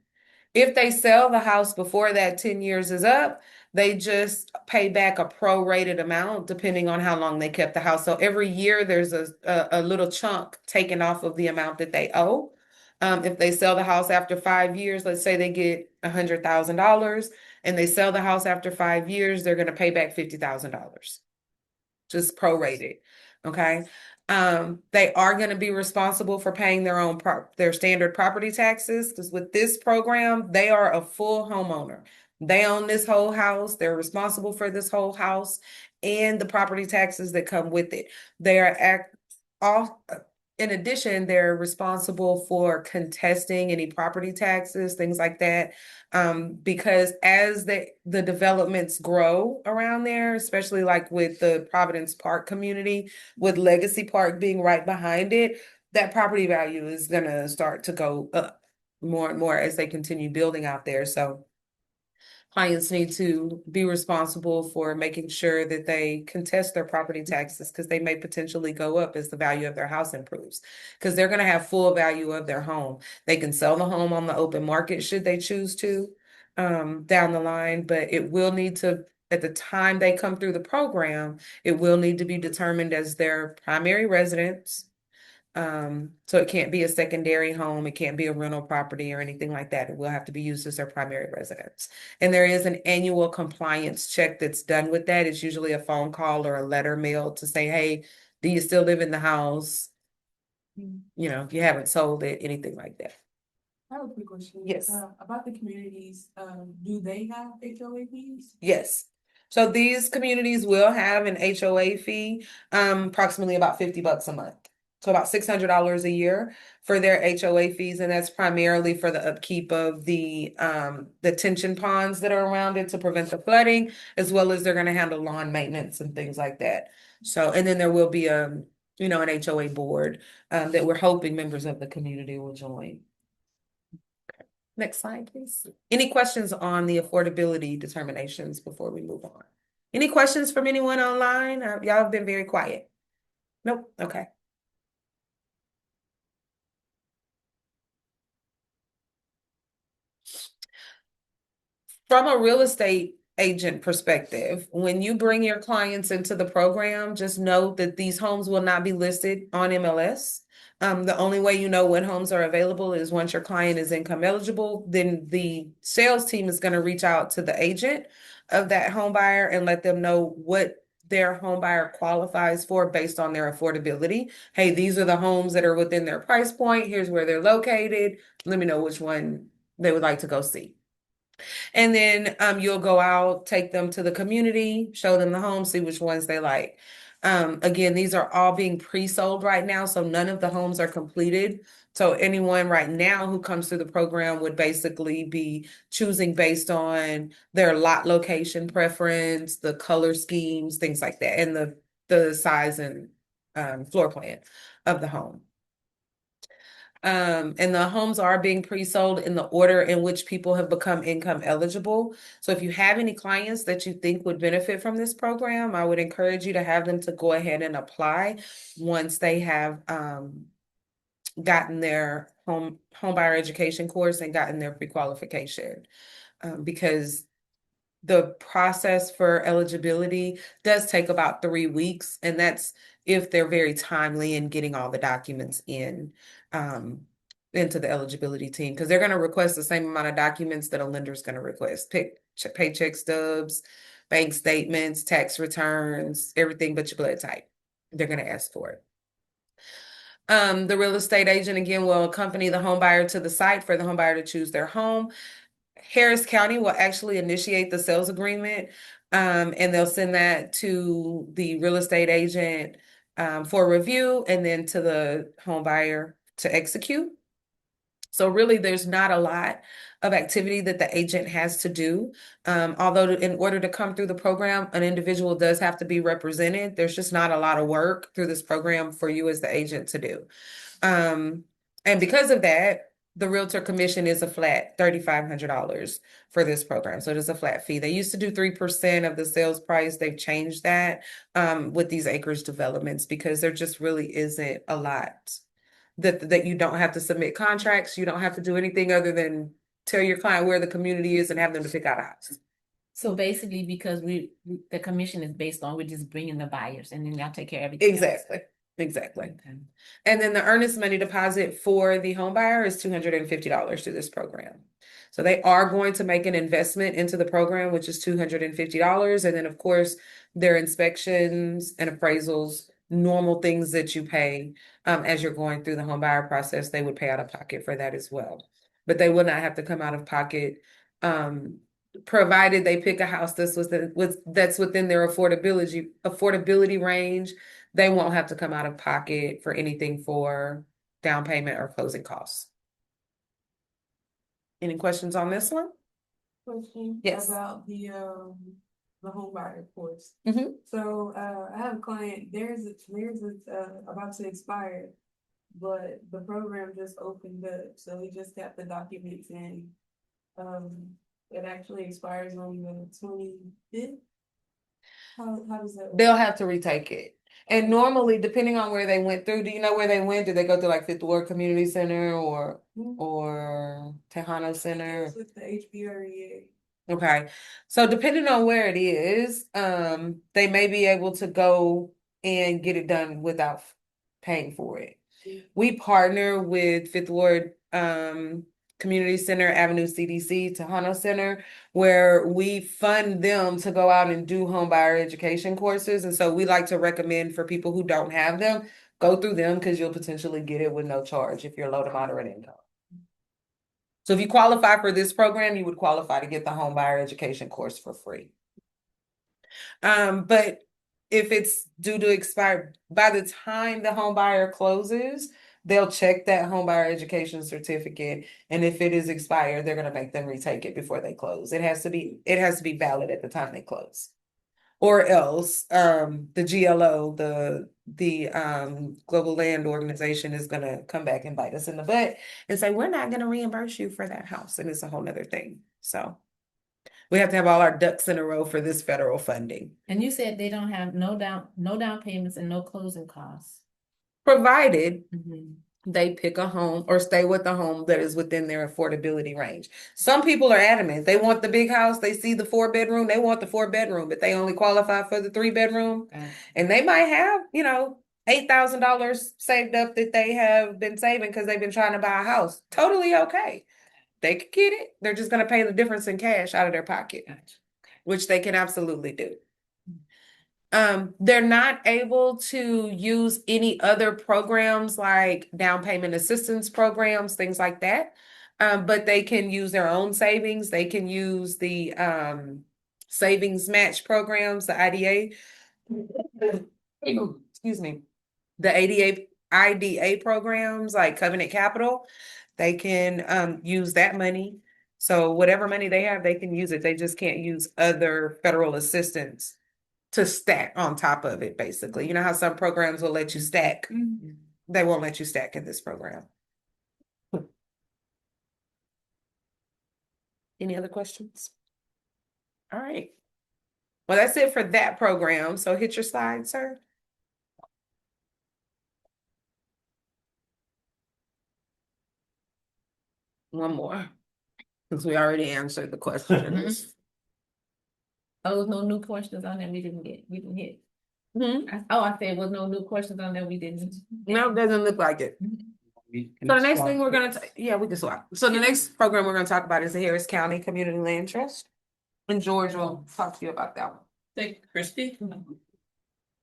[SPEAKER 1] If they sell the house before that 10 years is up, they just pay back a prorated amount depending on how long they kept the house. So every year there's a little chunk taken off of the amount that they owe. If they sell the house after 5 years, let's say they get $100,000 and they sell the house after 5 years, they're going to pay back $50,000. just prorated. Okay. They are going to be responsible for paying their standard property taxes, because with this program, they are a full homeowner. They own this whole house. They're responsible for this whole house and the property taxes that come with it. They are all, in addition, they're responsible for contesting any property taxes, things like that. Because as the developments grow around there, especially like with the Providence Park community, with Legacy Park being right behind it, that property value is gonna start to go up more and more as they continue building out there. So clients need to be responsible for making sure that they contest their property taxes, because they may potentially go up as the value of their house improves, because they're going to have full value of their home. They can sell the home on the open market should they choose to down the line, but it will need to, at the time they come through the program, it will need to be determined as their primary residence. So it can't be a secondary home, it can't be a rental property or anything like that. It will have to be used as their primary residence. And there is an annual compliance check that's done with that. It's usually a phone call or a letter mailed to say, hey, do you still live in the house? You know, if you haven't sold it, anything like that.
[SPEAKER 2] I have a quick question.
[SPEAKER 1] Yes.
[SPEAKER 2] About the communities, do they have HOA fees?
[SPEAKER 1] Yes. So these communities will have an HOA fee, approximately about $50 a month. So about $600 a year for their HOA fees, and that's primarily for the upkeep of the tension ponds that are around it to prevent the flooding, as well as they're going to handle lawn maintenance and things like that. So, and then there will be an HOA board that we're hoping members of the community will join. Next slide, please. Any questions on the affordability determinations before we move on? Any questions from anyone online? Y'all have been very quiet. Nope. Okay. From a real estate agent perspective, when you bring your clients into the program, just note that these homes will not be listed on MLS. The only way you know when homes are available is once your client is income eligible, then the sales team is going to reach out to the agent of that home buyer and let them know what their home buyer qualifies for based on their affordability. Hey, these are the homes that are within their price point. Here's where they're located. Let me know which one they would like to go see. And then you'll go out, take them to the community, show them the home, see which ones they like. Again, these are all being pre-sold right now, so none of the homes are completed. So anyone right now who comes through the program would basically be choosing based on their lot location preference, the color schemes, things like that, and the size and floor plan of the home. And the homes are being pre-sold in the order in which people have become income eligible. So if you have any clients that you think would benefit from this program, I would encourage you to have them to go ahead and apply once they have gotten their home buyer education course and gotten their pre-qualification. Because the process for eligibility does take about 3 weeks, and that's if they're very timely in getting all the documents into the eligibility team, because they're going to request the same amount of documents that a lender is going to request: paycheck stubs, bank statements, tax returns, everything but your blood type. They're going to ask for it. The real estate agent, again, will accompany the home buyer to the site for the home buyer to choose their home. Harris County will actually initiate the sales agreement, and they'll send that to the real estate agent for review, and then to the home buyer to execute. So really, there's not a lot of activity that the agent has to do. Although in order to come through the program, an individual does have to be represented. There's just not a lot of work through this program for you as the agent to do. And because of that, the realtor commission is a flat $3,500 for this program. So it is a flat fee. They used to do 3% of the sales price. They've changed that with these acreage developments, because there just really isn't a lot that you don't have to submit contracts. You don't have to do anything other than tell your client where the community is and have them to pick out a house.
[SPEAKER 3] So basically, because the commission is based on, we're just bringing the buyers and then y'all take care of everything else.
[SPEAKER 1] Exactly. Exactly.
[SPEAKER 3] Okay.
[SPEAKER 1] And then the earnest money deposit for the home buyer is $250 to this program. So they are going to make an investment into the program, which is $250. And then, of course, their inspections and appraisals, normal things that you pay as you're going through the home buyer process, they would pay out of pocket for that as well. But they will not have to come out of pocket, provided they pick a house that's within their affordability range. They won't have to come out of pocket for anything for down payment or closing costs. Any questions on this one?
[SPEAKER 2] Question
[SPEAKER 1] Yes.
[SPEAKER 2] about the home buyer course.
[SPEAKER 1] Mhm.
[SPEAKER 2] So I have a client, theirs is about to expire, but the program just opened up, so we just got the documents in. It actually expires on the 25th. How does that work?
[SPEAKER 1] They'll have to retake it. And normally, depending on where they went through, do you know where they went? Did they go to like Fifth Ward Community Center or Tejano Center?
[SPEAKER 2] It's with the HBREA.
[SPEAKER 1] Okay. So depending on where it is, they may be able to go and get it done without paying for it. We partner with Fifth Ward Community Center, Avenue CDC, Tejano Center, where we fund them to go out and do home buyer education courses. And so we like to recommend for people who don't have them, go through them because you'll potentially get it with no charge if you're low to moderate income. So if you qualify for this program, you would qualify to get the home buyer education course for free. But if it's due to expire, by the time the home buyer closes, they'll check that home buyer education certificate. And if it is expired, they're gonna make them retake it before they close. It has to be valid at the time they close. Or else the GLO, the Global Land Organization is gonna come back and bite us in the butt and say, we're not gonna reimburse you for that house. And it's a whole nother thing. So we have to have all our ducks in a row for this federal funding.
[SPEAKER 3] And you said they don't have no down payments and no closing costs.
[SPEAKER 1] Provided they pick a home or stay with a home that is within their affordability range. Some people are adamant. They want the big house. They see the 4-bedroom. They want the 4-bedroom, but they only qualify for the 3-bedroom. And they might have, $8,000 saved up that they have been saving because they've been trying to buy a house. Totally okay. They could get it. They're just going to pay the difference in cash out of their pocket, which they can absolutely do. They're not able to use any other programs like down payment assistance programs, things like that. But they can use their own savings. They can use the savings match programs, the IDA. Excuse me. The IDA programs like Covenant Capital. They can use that money. So whatever money they have, they can use it. They just can't use other federal assistance to stack on top of it, basically. You know how some programs will let you stack? They won't let you stack in this program. Any other questions? All right. Well, that's it for that program. So hit your slide, sir. One more, since we already answered the questions.
[SPEAKER 3] Oh, no new questions on that we didn't hit. I said was no new questions on that we didn't.
[SPEAKER 1] No, doesn't look like it. So the next thing we're gonna, we can swap. So the next program we're gonna talk about is the Harris County Community Land Trust. And George will talk to you about that one.
[SPEAKER 4] Thank you, Christy.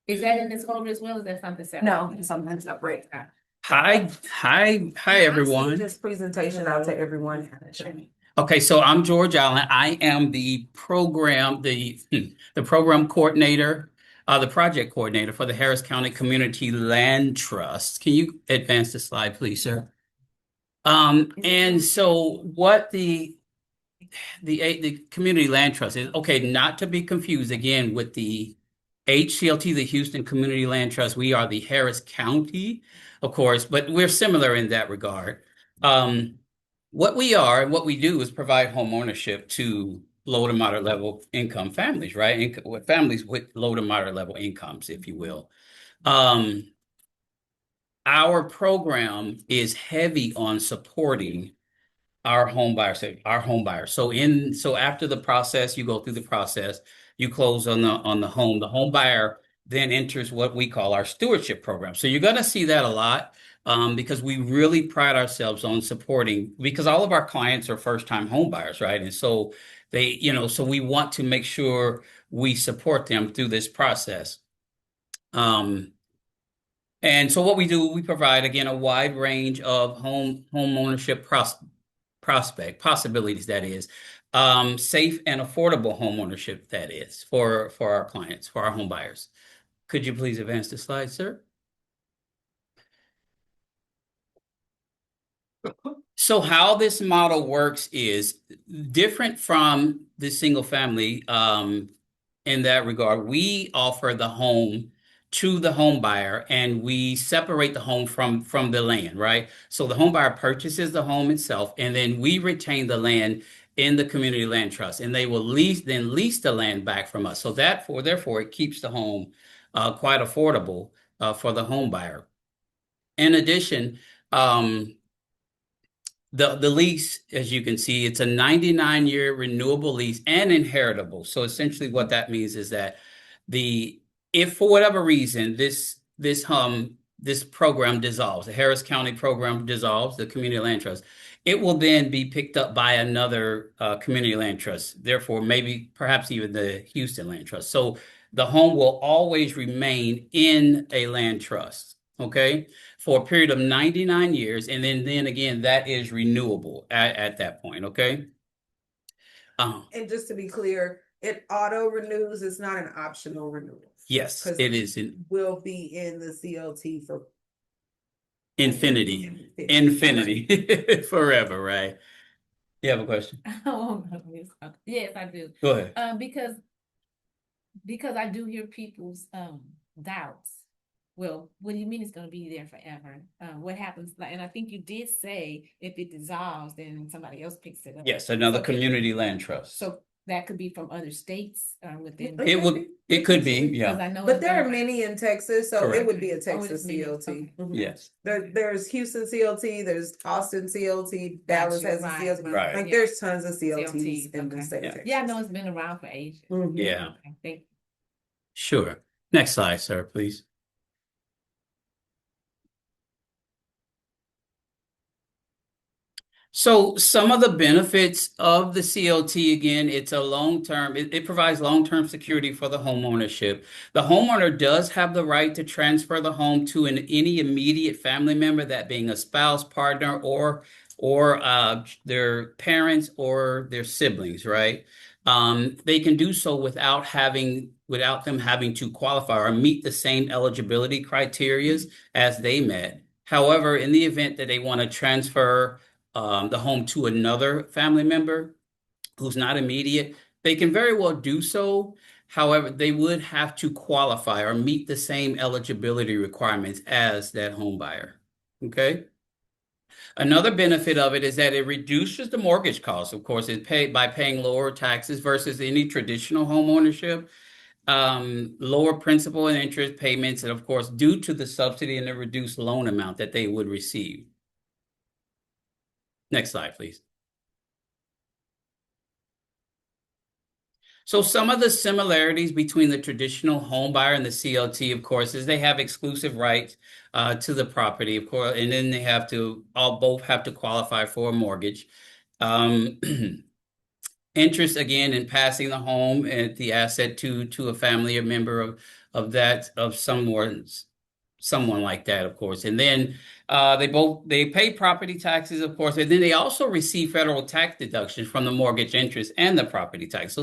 [SPEAKER 3] Is that in this folder as well, or is that something separate?
[SPEAKER 1] No, it's something separate.
[SPEAKER 4] Hi, everyone.
[SPEAKER 1] This presentation out to everyone.
[SPEAKER 4] Okay, so I'm George Allen. I am the program coordinator, the project coordinator for the Harris County Community Land Trust. Can you advance the slide, please, sir? And so what the Community Land Trust is, okay, not to be confused again with the HCLT, the Houston Community Land Trust. We are the Harris County, of course, but we're similar in that regard. What we are and what we do is provide home ownership to low to moderate level income families, right? Families with low to moderate level incomes, if you will. Our program is heavy on supporting our home buyers. So after the process, you go through the process, you close on the home. The home buyer then enters what we call our stewardship program. So you're going to see that a lot because we really pride ourselves on supporting, because all of our clients are first-time home buyers, right? And so so we want to make sure we support them through this process. And so what we do, we provide, again, a wide range of home ownership possibilities, that is, safe and affordable home ownership, that is, for our clients, for our home buyers. Could you please advance the slide, sir? So how this model works is different from the single family in that regard. We offer the home to the home buyer, and we separate the home from the land, right? So the home buyer purchases the home itself, and then we retain the land in the community land trust, and they will lease the land back from us. So therefore, it keeps the home quite affordable for the home buyer. In addition, the lease, as you can see, it's a 99-year renewable lease and inheritable. So essentially what that means is that if for whatever reason this program dissolves, the Harris County program dissolves, the community land trust, it will then be picked up by another community land trust, therefore perhaps even the Houston land trust. So the home will always remain in a land trust, okay, for a period of 99 years. And then again, that is renewable at that point, okay?
[SPEAKER 1] And just to be clear, it auto renews, it's not an optional renewal.
[SPEAKER 4] Yes, it is.
[SPEAKER 1] Will be in the CLT for
[SPEAKER 4] infinity, forever, right? You have a question?
[SPEAKER 3] Yes, I do.
[SPEAKER 4] Go ahead.
[SPEAKER 3] Because I do hear people's doubts. Well, what do you mean it's going to be there forever? What happens? And I think you did say if it dissolves, then somebody else picks it up.
[SPEAKER 4] Yes, another community land trust.
[SPEAKER 3] So that could be from other states within.
[SPEAKER 4] It could be, yeah.
[SPEAKER 3] I know
[SPEAKER 1] but there are many in Texas, so
[SPEAKER 4] Correct.
[SPEAKER 1] It would be a Texas CLT.
[SPEAKER 3] Okay.
[SPEAKER 4] Yes.
[SPEAKER 1] There's Houston CLT, there's Austin CLT, Dallas has a CLT.
[SPEAKER 4] Right.
[SPEAKER 1] Like there's tons of CLTs in the state of Texas.
[SPEAKER 3] Yeah, I know it's been around for ages.
[SPEAKER 4] Yeah.
[SPEAKER 3] Okay, thank you.
[SPEAKER 4] Sure. Next slide, sir, please. So some of the benefits of the CLT, again, it's a long-term, it provides long-term security for the home ownership. The homeowner does have the right to transfer the home to any immediate family member, that being a spouse, partner, or their parents or their siblings, right? They can do so without them having to qualify or meet the same eligibility criteria as they met. However, in the event that they want to transfer the home to another family member who's not immediate, they can very well do so. However, they would have to qualify or meet the same eligibility requirements as that home buyer. Okay. Another benefit of it is that it reduces the mortgage costs. Of course, it's paid by paying lower taxes versus any traditional home ownership. Lower principal and interest payments, and of course, due to the subsidy and the reduced loan amount that they would receive. Next slide, please. So some of the similarities between the traditional home buyer and the CLT, of course, is they have exclusive rights to the property, of course, and then they both have to qualify for a mortgage. Interest, again, in passing the home and the asset to a family or member of someone like that, of course. And then they pay property taxes, of course, and then they also receive federal tax deductions from the mortgage interest and the property tax. So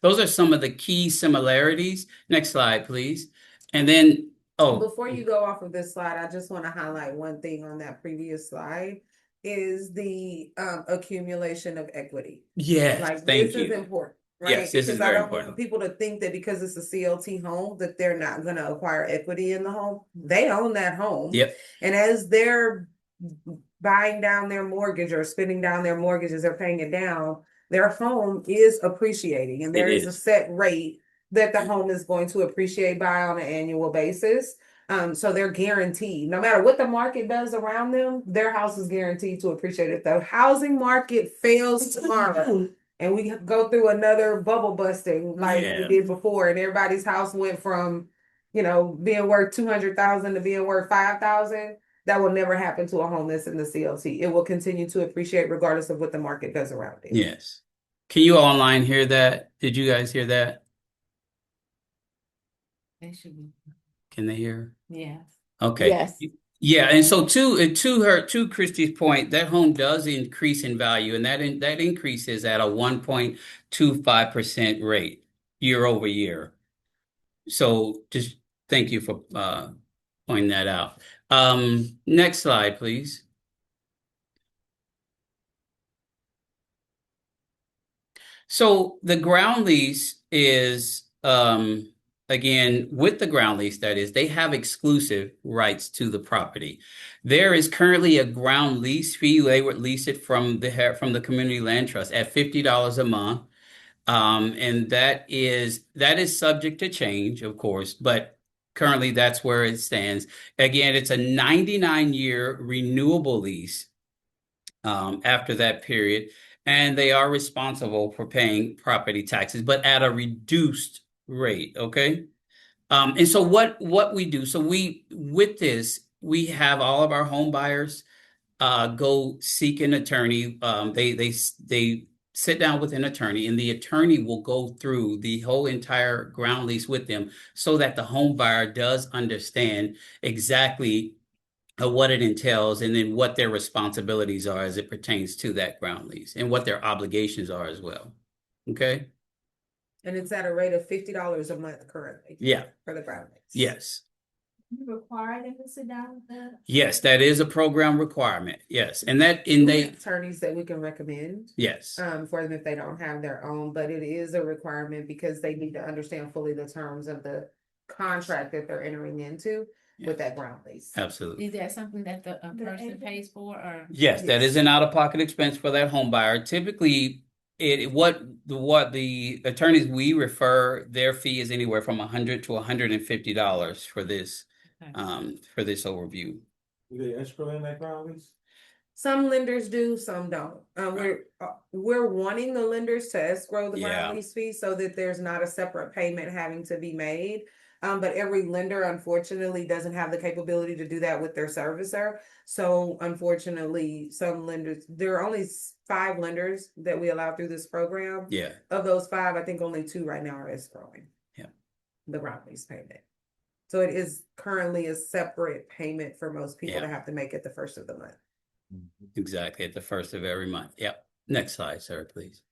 [SPEAKER 4] those are some of the key similarities. Next slide, please. And then,
[SPEAKER 1] before you go off of this slide, I just want to highlight one thing on that previous slide is the accumulation of equity.
[SPEAKER 4] Yes,
[SPEAKER 1] this is important. Right?
[SPEAKER 4] Yes, this is very important.
[SPEAKER 1] I don't want people to think that because it's a CLT home that they're not going to acquire equity in the home. They own that home.
[SPEAKER 4] Yep.
[SPEAKER 1] And as they're buying down their mortgage or spending down their mortgages, they're paying it down, their home is appreciating. And there is a set rate that the home is going to appreciate by on an annual basis. So they're guaranteed, no matter what the market does around them, their house is guaranteed to appreciate. If the housing market fails tomorrow, and we go through another bubble busting like we did before, and everybody's house went from being worth 200,000 to being worth 5,000, that will never happen to a home that's in the CLT. It will continue to appreciate regardless of what the market does around it.
[SPEAKER 4] Yes. Can you online hear that? Did you guys hear that?
[SPEAKER 3] They should be,
[SPEAKER 4] Can they hear?
[SPEAKER 3] yes.
[SPEAKER 4] Okay.
[SPEAKER 6] Yes.
[SPEAKER 4] Yeah, and so to Christy's point, that home does increase in value, and that increase is at a 1.25% rate year over year. So just thank you for pointing that out. Next slide, please. So the ground lease is again, with the ground lease, that is, they have exclusive rights to the property. There is currently a ground lease fee. They would lease it from the community land trust at $50 a month. And that is subject to change, of course, but currently that's where it stands. Again, it's a 99-year renewable lease after that period, and they are responsible for paying property taxes, but at a reduced rate. Okay. And so what we do, so with this, we have all of our home buyers go seek an attorney. They sit down with an attorney, and the attorney will go through the whole entire ground lease with them so that the home buyer does understand exactly what it entails, and then what their responsibilities are as it pertains to that ground lease, and what their obligations are as well. Okay.
[SPEAKER 1] And it's at a rate of $50 a month currently.
[SPEAKER 4] Yeah.
[SPEAKER 1] For the ground lease.
[SPEAKER 4] Yes.
[SPEAKER 5] You require them to sit down with that?
[SPEAKER 4] Yes, that is a program requirement. Yes. And
[SPEAKER 1] We
[SPEAKER 4] they,
[SPEAKER 1] have attorneys that we can recommend
[SPEAKER 4] yes.
[SPEAKER 1] For them if they don't have their own, but it is a requirement because they need to understand fully the terms of the contract that they're entering into with that ground lease.
[SPEAKER 4] Absolutely.
[SPEAKER 3] Is that something that the person pays for, or?
[SPEAKER 4] Yes, that is an out-of-pocket expense for that home buyer. Typically, what the attorneys we refer, their fee is anywhere from $100 to $150 for this overview.
[SPEAKER 10] Do they escrow in that ground lease?
[SPEAKER 1] Some lenders do, some don't. We're wanting the lenders to escrow the ground lease fee so that there's not a separate payment having to be made. But every lender, unfortunately, doesn't have the capability to do that with their servicer. So unfortunately, some lenders, there are only 5 lenders that we allow through this program.
[SPEAKER 4] Yeah.
[SPEAKER 1] Of those 5, I think only 2 right now are escrowing.
[SPEAKER 4] Yeah.
[SPEAKER 1] The ground lease payment. So it is currently a separate payment for most people to have to make at the first of the month.
[SPEAKER 4] Exactly, at the first of every month. Yep. Next slide, sir, please.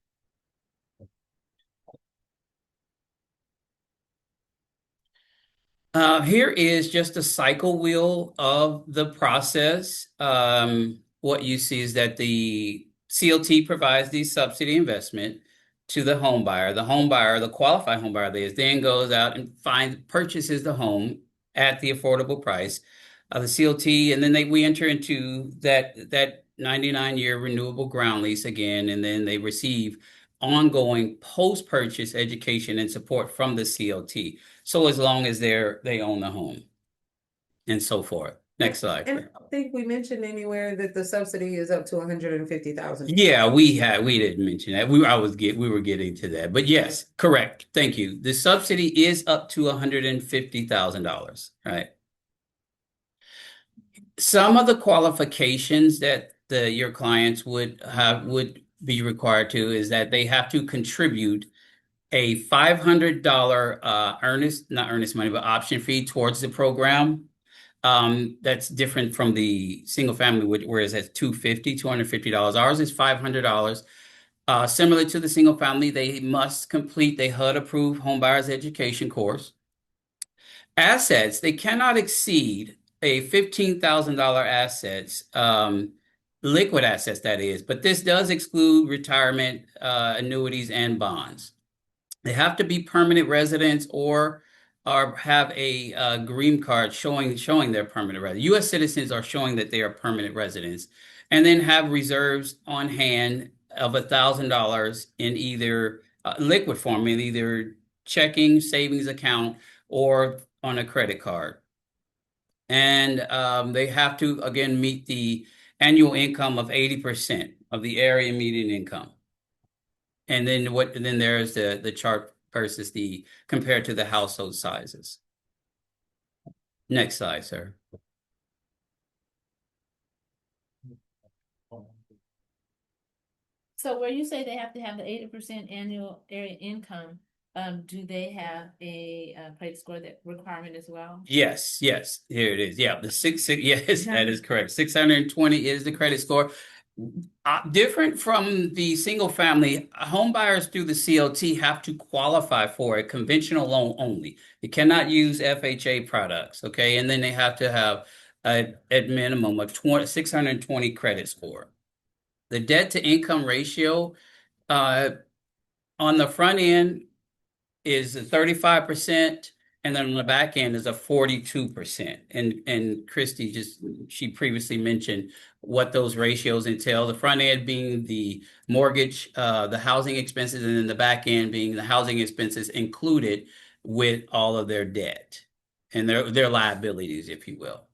[SPEAKER 4] Here is just a cycle wheel of the process. What you see is that the CLT provides the subsidy investment to the home buyer. The home buyer, the qualified home buyer, then goes out and purchases the home at the affordable price of the CLT, and then we enter into that 99-year renewable ground lease again, and then they receive ongoing post-purchase education and support from the CLT. So as long as they own the home, and so forth. Next slide.
[SPEAKER 1] And I think we mentioned anywhere that the subsidy is up to $150,000.
[SPEAKER 4] Yeah, we didn't mention that. We were getting to that, but yes, correct. Thank you. The subsidy is up to $150,000, right? Some of the qualifications that your clients would be required to is that they have to contribute a $500 not earnest money, but option fee towards the program. That's different from the single family, whereas it's $250. Ours is $500. Similar to the single family, they must complete a HUD approved home buyer's education course. Assets, they cannot exceed a $15,000 assets, liquid assets, that is, but this does exclude retirement, annuities, and bonds. They have to be permanent residents or have a green card showing their permanent residence. U.S. citizens are showing that they are permanent residents, and then have reserves on hand of $1,000 in either liquid form, in either checking, savings account, or on a credit card. And they have to, again, meet the annual income of 80% of the area median income. And then there's the chart versus compared to the household sizes. Next slide, sir.
[SPEAKER 3] So where you say they have to have the 80% annual area income, do they have a credit score that requirement as well?
[SPEAKER 4] Yes, yes, here it is. Yeah, the yes, that is correct. 620 is the credit score. Different from the single family, home buyers through the CLT have to qualify for a conventional loan only. You cannot use FHA products, okay? And then they have to have at minimum of 620 credit score. The debt to income ratio on the front end is 35%, and then on the back end is a 42%. And Christy she previously mentioned what those ratios entail. The front end being the mortgage, the housing expenses, and then the back end being the housing expenses included with all of their debt and their liabilities, if you will.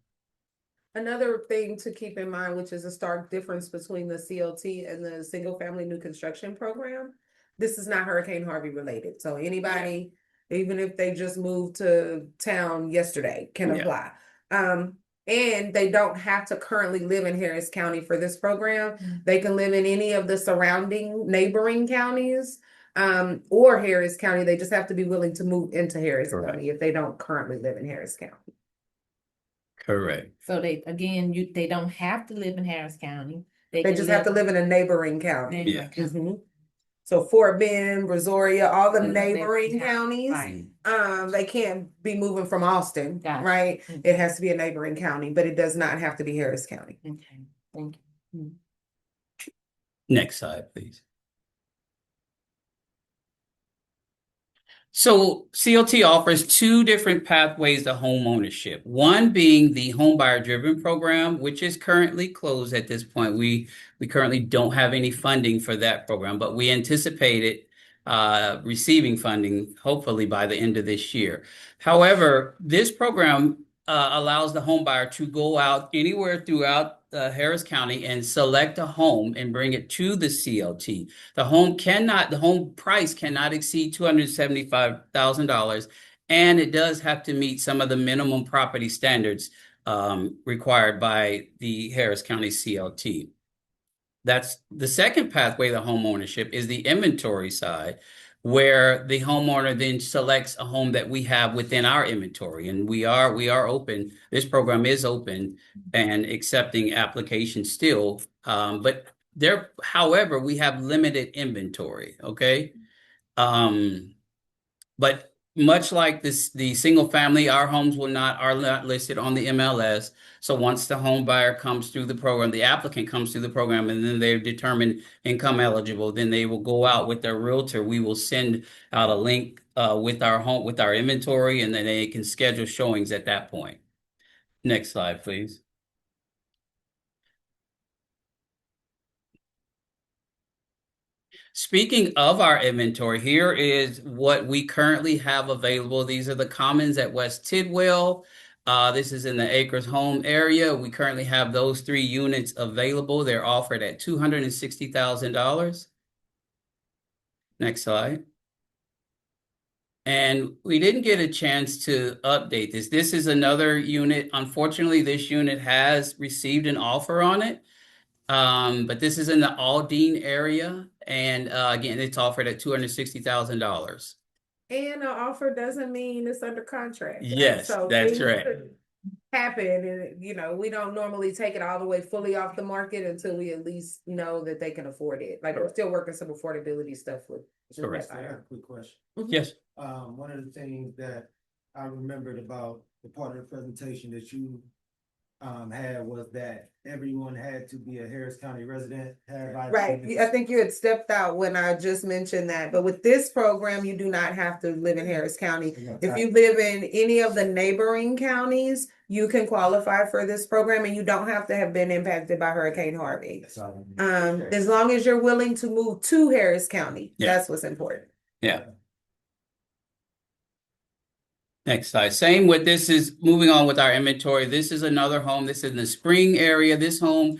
[SPEAKER 1] Another thing to keep in mind, which is a stark difference between the CLT and the single family new construction program. This is not Hurricane Harvey related. So anybody, even if they just moved to town yesterday, can apply. And they don't have to currently live in Harris County for this program. They can live in any of the surrounding neighboring counties, or Harris County. They just have to be willing to move into Harris County if they don't currently live in Harris County.
[SPEAKER 4] Correct.
[SPEAKER 3] So they don't have to live in Harris County.
[SPEAKER 1] They just have to live in a neighboring county.
[SPEAKER 3] Neighboring county.
[SPEAKER 1] Mhm. So Fort Bend, Brazoria, all the
[SPEAKER 3] Yeah,
[SPEAKER 1] neighboring counties,
[SPEAKER 3] Right.
[SPEAKER 1] they can't be moving from Austin,
[SPEAKER 3] Gotcha.
[SPEAKER 1] right?
[SPEAKER 3] Mhm.
[SPEAKER 1] It has to be a neighboring county, but it does not have to be Harris County.
[SPEAKER 3] Okay, thank you.
[SPEAKER 4] Next slide, please. So CLT offers two different pathways to home ownership. One being the home buyer driven program, which is currently closed at this point. We currently don't have any funding for that program, but we anticipate it receiving funding hopefully by the end of this year. However, this program allows the home buyer to go out anywhere throughout Harris County and select a home and bring it to the CLT. The home price cannot exceed $275,000, and it does have to meet some of the minimum property standards required by the Harris County CLT. That's the second pathway to home ownership is the inventory side, where the homeowner then selects a home that we have within our inventory. And we are open. This program is open and accepting applications still. However, we have limited inventory. Okay. But much like the single family, our homes are not listed on the MLS. So once the home buyer comes through the program, the applicant comes through the program, and then they're determined income eligible, then they will go out with their realtor. We will send out a link with our inventory, and then they can schedule showings at that point. Next slide, please. Speaking of our inventory, here is what we currently have available. These are the commons at West Tidwell. This is in the Acres Home area. We currently have those 3 units available. They're offered at $260,000. Next slide. And we didn't get a chance to update this. This is another unit. Unfortunately, this unit has received an offer on it. But this is in the Aldine area. And again, it's offered at $260,000.
[SPEAKER 1] And an offer doesn't mean it's under contract. Right?
[SPEAKER 4] Yes,
[SPEAKER 1] so
[SPEAKER 4] that's right.
[SPEAKER 1] Happen, and we don't normally take it all the way fully off the market until we at least know that they can afford it. Like we're still working some affordability stuff with.
[SPEAKER 4] Correct.
[SPEAKER 10] I have a quick question.
[SPEAKER 4] Yes.
[SPEAKER 10] One of the things that I remembered about the part of the presentation that you had was that everyone had to be a Harris County resident.
[SPEAKER 1] Right. I think you had stepped out when I just mentioned that. But with this program, you do not have to live in Harris County. If you live in any of the neighboring counties, you can qualify for this program, and you don't have to have been impacted by Hurricane Harvey. As long as you're willing to move to Harris County, that's what's important.
[SPEAKER 4] Yeah. Next slide. Same with this is moving on with our inventory. This is another home. This is in the Spring area. This home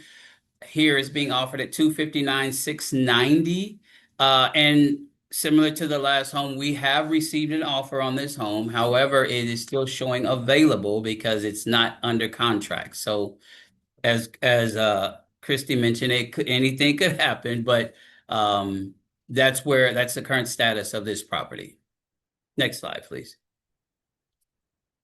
[SPEAKER 4] here is being offered at $259,690. And similar to the last home, we have received an offer on this home. However, it is still showing available because it's not under contract. So as Christy mentioned, anything could happen, but that's the current status of this property. Next slide, please.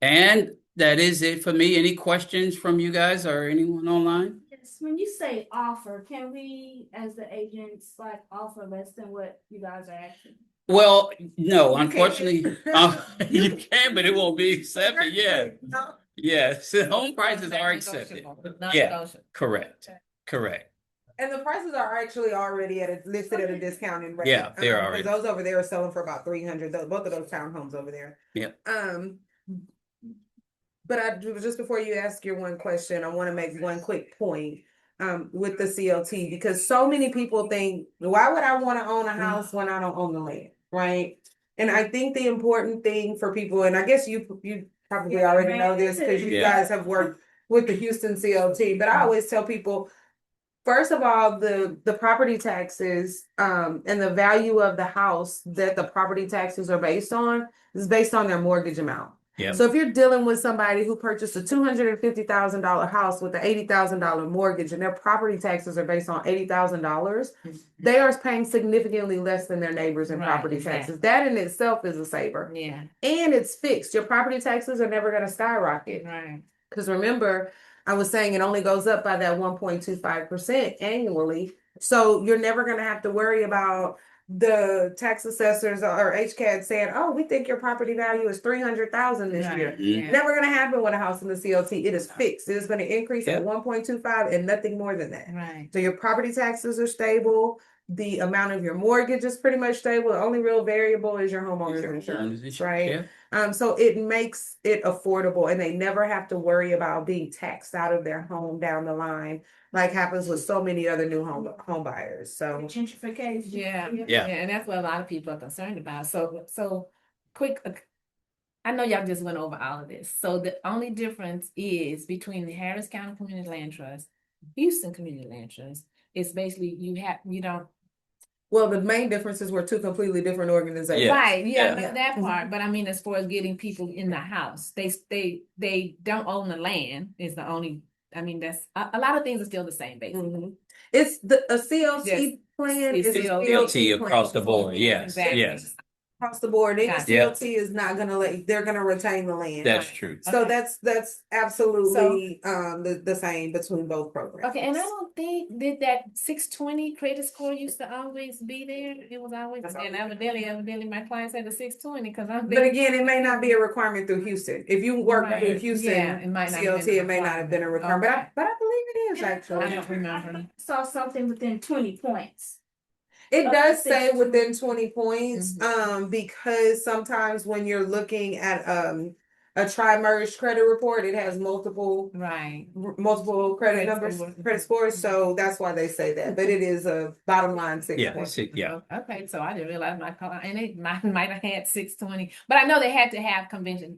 [SPEAKER 4] And that is it for me. Any questions from you guys or anyone online?
[SPEAKER 5] Yes, when you say offer, can we, as the agents, like offer less than what you guys are asking?
[SPEAKER 4] Well, no,
[SPEAKER 1] You
[SPEAKER 4] unfortunately,
[SPEAKER 1] can.
[SPEAKER 4] you can, but it won't be accepted. Yeah.
[SPEAKER 1] No.
[SPEAKER 4] Yes, home prices are accepted. Yeah, correct. Correct.
[SPEAKER 1] And the prices are actually already listed at a discounted rate.
[SPEAKER 4] Yeah, they're
[SPEAKER 1] 'cause
[SPEAKER 4] already.
[SPEAKER 1] those over there are selling for about 300, both of those townhomes over there.
[SPEAKER 4] Yeah.
[SPEAKER 1] But just before you ask your one question, I want to make one quick point with the CLT, because so many people think, why would I want to own a house when I don't own the land, right? And I think the important thing for people, and I guess you probably already know this because you
[SPEAKER 4] Yeah.
[SPEAKER 1] guys have worked with the Houston CLT, but I always tell people, first of all, the property taxes and the value of the house that the property taxes are based on is based on their mortgage amount.
[SPEAKER 4] Yeah.
[SPEAKER 1] So if you're dealing with somebody who purchased a $250,000 house with an $80,000 mortgage and their property taxes are based on $80,000, they are paying significantly less than their neighbors in
[SPEAKER 3] Right,
[SPEAKER 1] property
[SPEAKER 3] exactly.
[SPEAKER 1] taxes. That in itself is a saver.
[SPEAKER 3] Yeah,
[SPEAKER 1] And it's fixed. Your property taxes are never going to skyrocket.
[SPEAKER 3] right.
[SPEAKER 1] Because remember, I was saying it only goes up by that 1.25% annually. So you're never going to have to worry about the tax assessors or HCAD saying, "Oh, we think your property value is 300,000 this
[SPEAKER 3] Right,
[SPEAKER 1] year."
[SPEAKER 3] yeah.
[SPEAKER 1] Never going to happen with a house in the CLT. It is fixed. It is going to increase
[SPEAKER 4] Yeah.
[SPEAKER 1] at 1.25 and nothing more than that.
[SPEAKER 3] Right.
[SPEAKER 1] So your property taxes are stable. The amount of your mortgage is pretty much stable. The only real variable is your homeowner's insurance, right?
[SPEAKER 4] Yeah.
[SPEAKER 1] So it makes it affordable, and they never have to worry about being taxed out of their home down the line, like happens with so many other new home buyers. So
[SPEAKER 5] Gentrification.
[SPEAKER 3] Yeah,
[SPEAKER 4] Yeah.
[SPEAKER 3] and that's what a lot of people are concerned about. So quick, I know y'all just went over all of this. So the only difference is between the Harris County Community Land Trust, Houston Community Land Trust, it's basically you don't.
[SPEAKER 1] well, the main difference is we're two completely different organizations.
[SPEAKER 4] Yeah.
[SPEAKER 3] Right, yeah, I
[SPEAKER 4] Yeah.
[SPEAKER 3] know that part, but I mean, as far as getting people in the house, they don't own the land is the only, I mean, that's, a lot of things are still the same, basically.
[SPEAKER 1] Mhm. It's a CLT plan
[SPEAKER 3] It's
[SPEAKER 1] is a
[SPEAKER 4] CLT across the
[SPEAKER 1] plan.
[SPEAKER 4] board. Yes.
[SPEAKER 3] Exactly.
[SPEAKER 4] Yes.
[SPEAKER 1] Across the board. Any
[SPEAKER 3] Gotcha.
[SPEAKER 1] CLT is not gonna they're gonna retain the land.
[SPEAKER 4] That's true.
[SPEAKER 1] So
[SPEAKER 3] Okay.
[SPEAKER 1] that's absolutely the same between both programs.
[SPEAKER 3] Okay, and I don't think that 620 credit score used to always be there. It was always, and evidently my clients had a 620 because I'm.
[SPEAKER 1] But again, it may not be a requirement through Houston. If you work
[SPEAKER 3] Right.
[SPEAKER 1] with Houston
[SPEAKER 3] Yeah, it might not have
[SPEAKER 1] CLT,
[SPEAKER 3] been a
[SPEAKER 1] it may not have been a requirement,
[SPEAKER 3] requirement.
[SPEAKER 1] but I believe it is
[SPEAKER 3] I
[SPEAKER 1] actually.
[SPEAKER 3] don't remember.
[SPEAKER 5] Saw something within 20 points.
[SPEAKER 1] It
[SPEAKER 5] Up
[SPEAKER 1] does
[SPEAKER 5] to
[SPEAKER 1] say
[SPEAKER 5] 6.
[SPEAKER 1] within 20 points,
[SPEAKER 3] Mm-hmm.
[SPEAKER 1] because sometimes when you're looking at a tri-merged credit report, it has multiple
[SPEAKER 3] Right.
[SPEAKER 1] credit
[SPEAKER 3] Credit
[SPEAKER 1] numbers,
[SPEAKER 3] scores.
[SPEAKER 1] credit scores, so that's why they say that, but it is a bottom line 6
[SPEAKER 4] Yeah.
[SPEAKER 1] points.
[SPEAKER 4] Yeah.
[SPEAKER 3] Okay, so I didn't realize my client, and it might have had 620, but I know they had to have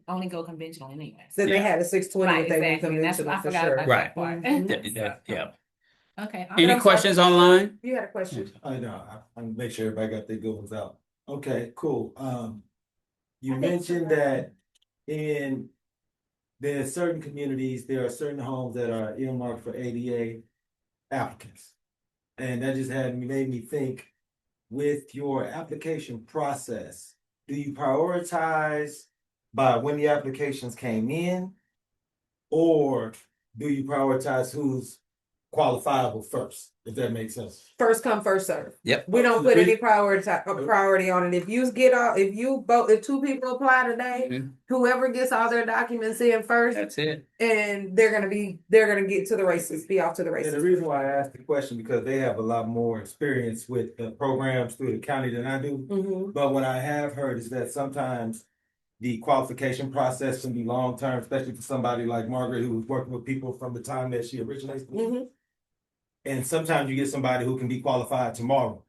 [SPEAKER 3] only go conventional anyway.
[SPEAKER 1] Then they
[SPEAKER 4] Yeah.
[SPEAKER 1] had a 620
[SPEAKER 3] Right,
[SPEAKER 1] if they went
[SPEAKER 3] exactly. That's what
[SPEAKER 1] conventional
[SPEAKER 3] I
[SPEAKER 1] for
[SPEAKER 3] forgot
[SPEAKER 1] sure.
[SPEAKER 3] about
[SPEAKER 4] Right.
[SPEAKER 3] that part.
[SPEAKER 1] Mhm.
[SPEAKER 4] Yeah.
[SPEAKER 3] Okay.
[SPEAKER 4] Any
[SPEAKER 1] I'm sorry.
[SPEAKER 4] questions online?
[SPEAKER 1] You had a question?
[SPEAKER 10] I know, I'm make sure everybody got their good ones out. Okay, cool. You
[SPEAKER 5] I think
[SPEAKER 10] mentioned
[SPEAKER 5] so.
[SPEAKER 10] that there are certain communities, there are certain homes that are earmarked for ADA applicants. And that just made me think, with your application process, do you prioritize by when the applications came in? Or do you prioritize who's qualifiable first, if that makes sense?
[SPEAKER 1] First come, first serve.
[SPEAKER 4] Yep.
[SPEAKER 1] We don't put any priority on it. If if two people apply today,
[SPEAKER 4] Mhm.
[SPEAKER 1] whoever gets all their documents in first,
[SPEAKER 4] That's it.
[SPEAKER 1] and they're gonna get to the races, be off to the
[SPEAKER 10] And the
[SPEAKER 1] races.
[SPEAKER 10] reason why I asked the question, because they have a lot more experience with the programs through the county than I do.
[SPEAKER 1] Mhm.
[SPEAKER 10] But what I have heard is that sometimes the qualification process can be long-term, especially for somebody like Margaret, who was working with people from the time that she originates.
[SPEAKER 1] Mhm.
[SPEAKER 10] And sometimes you get somebody who can be qualified tomorrow.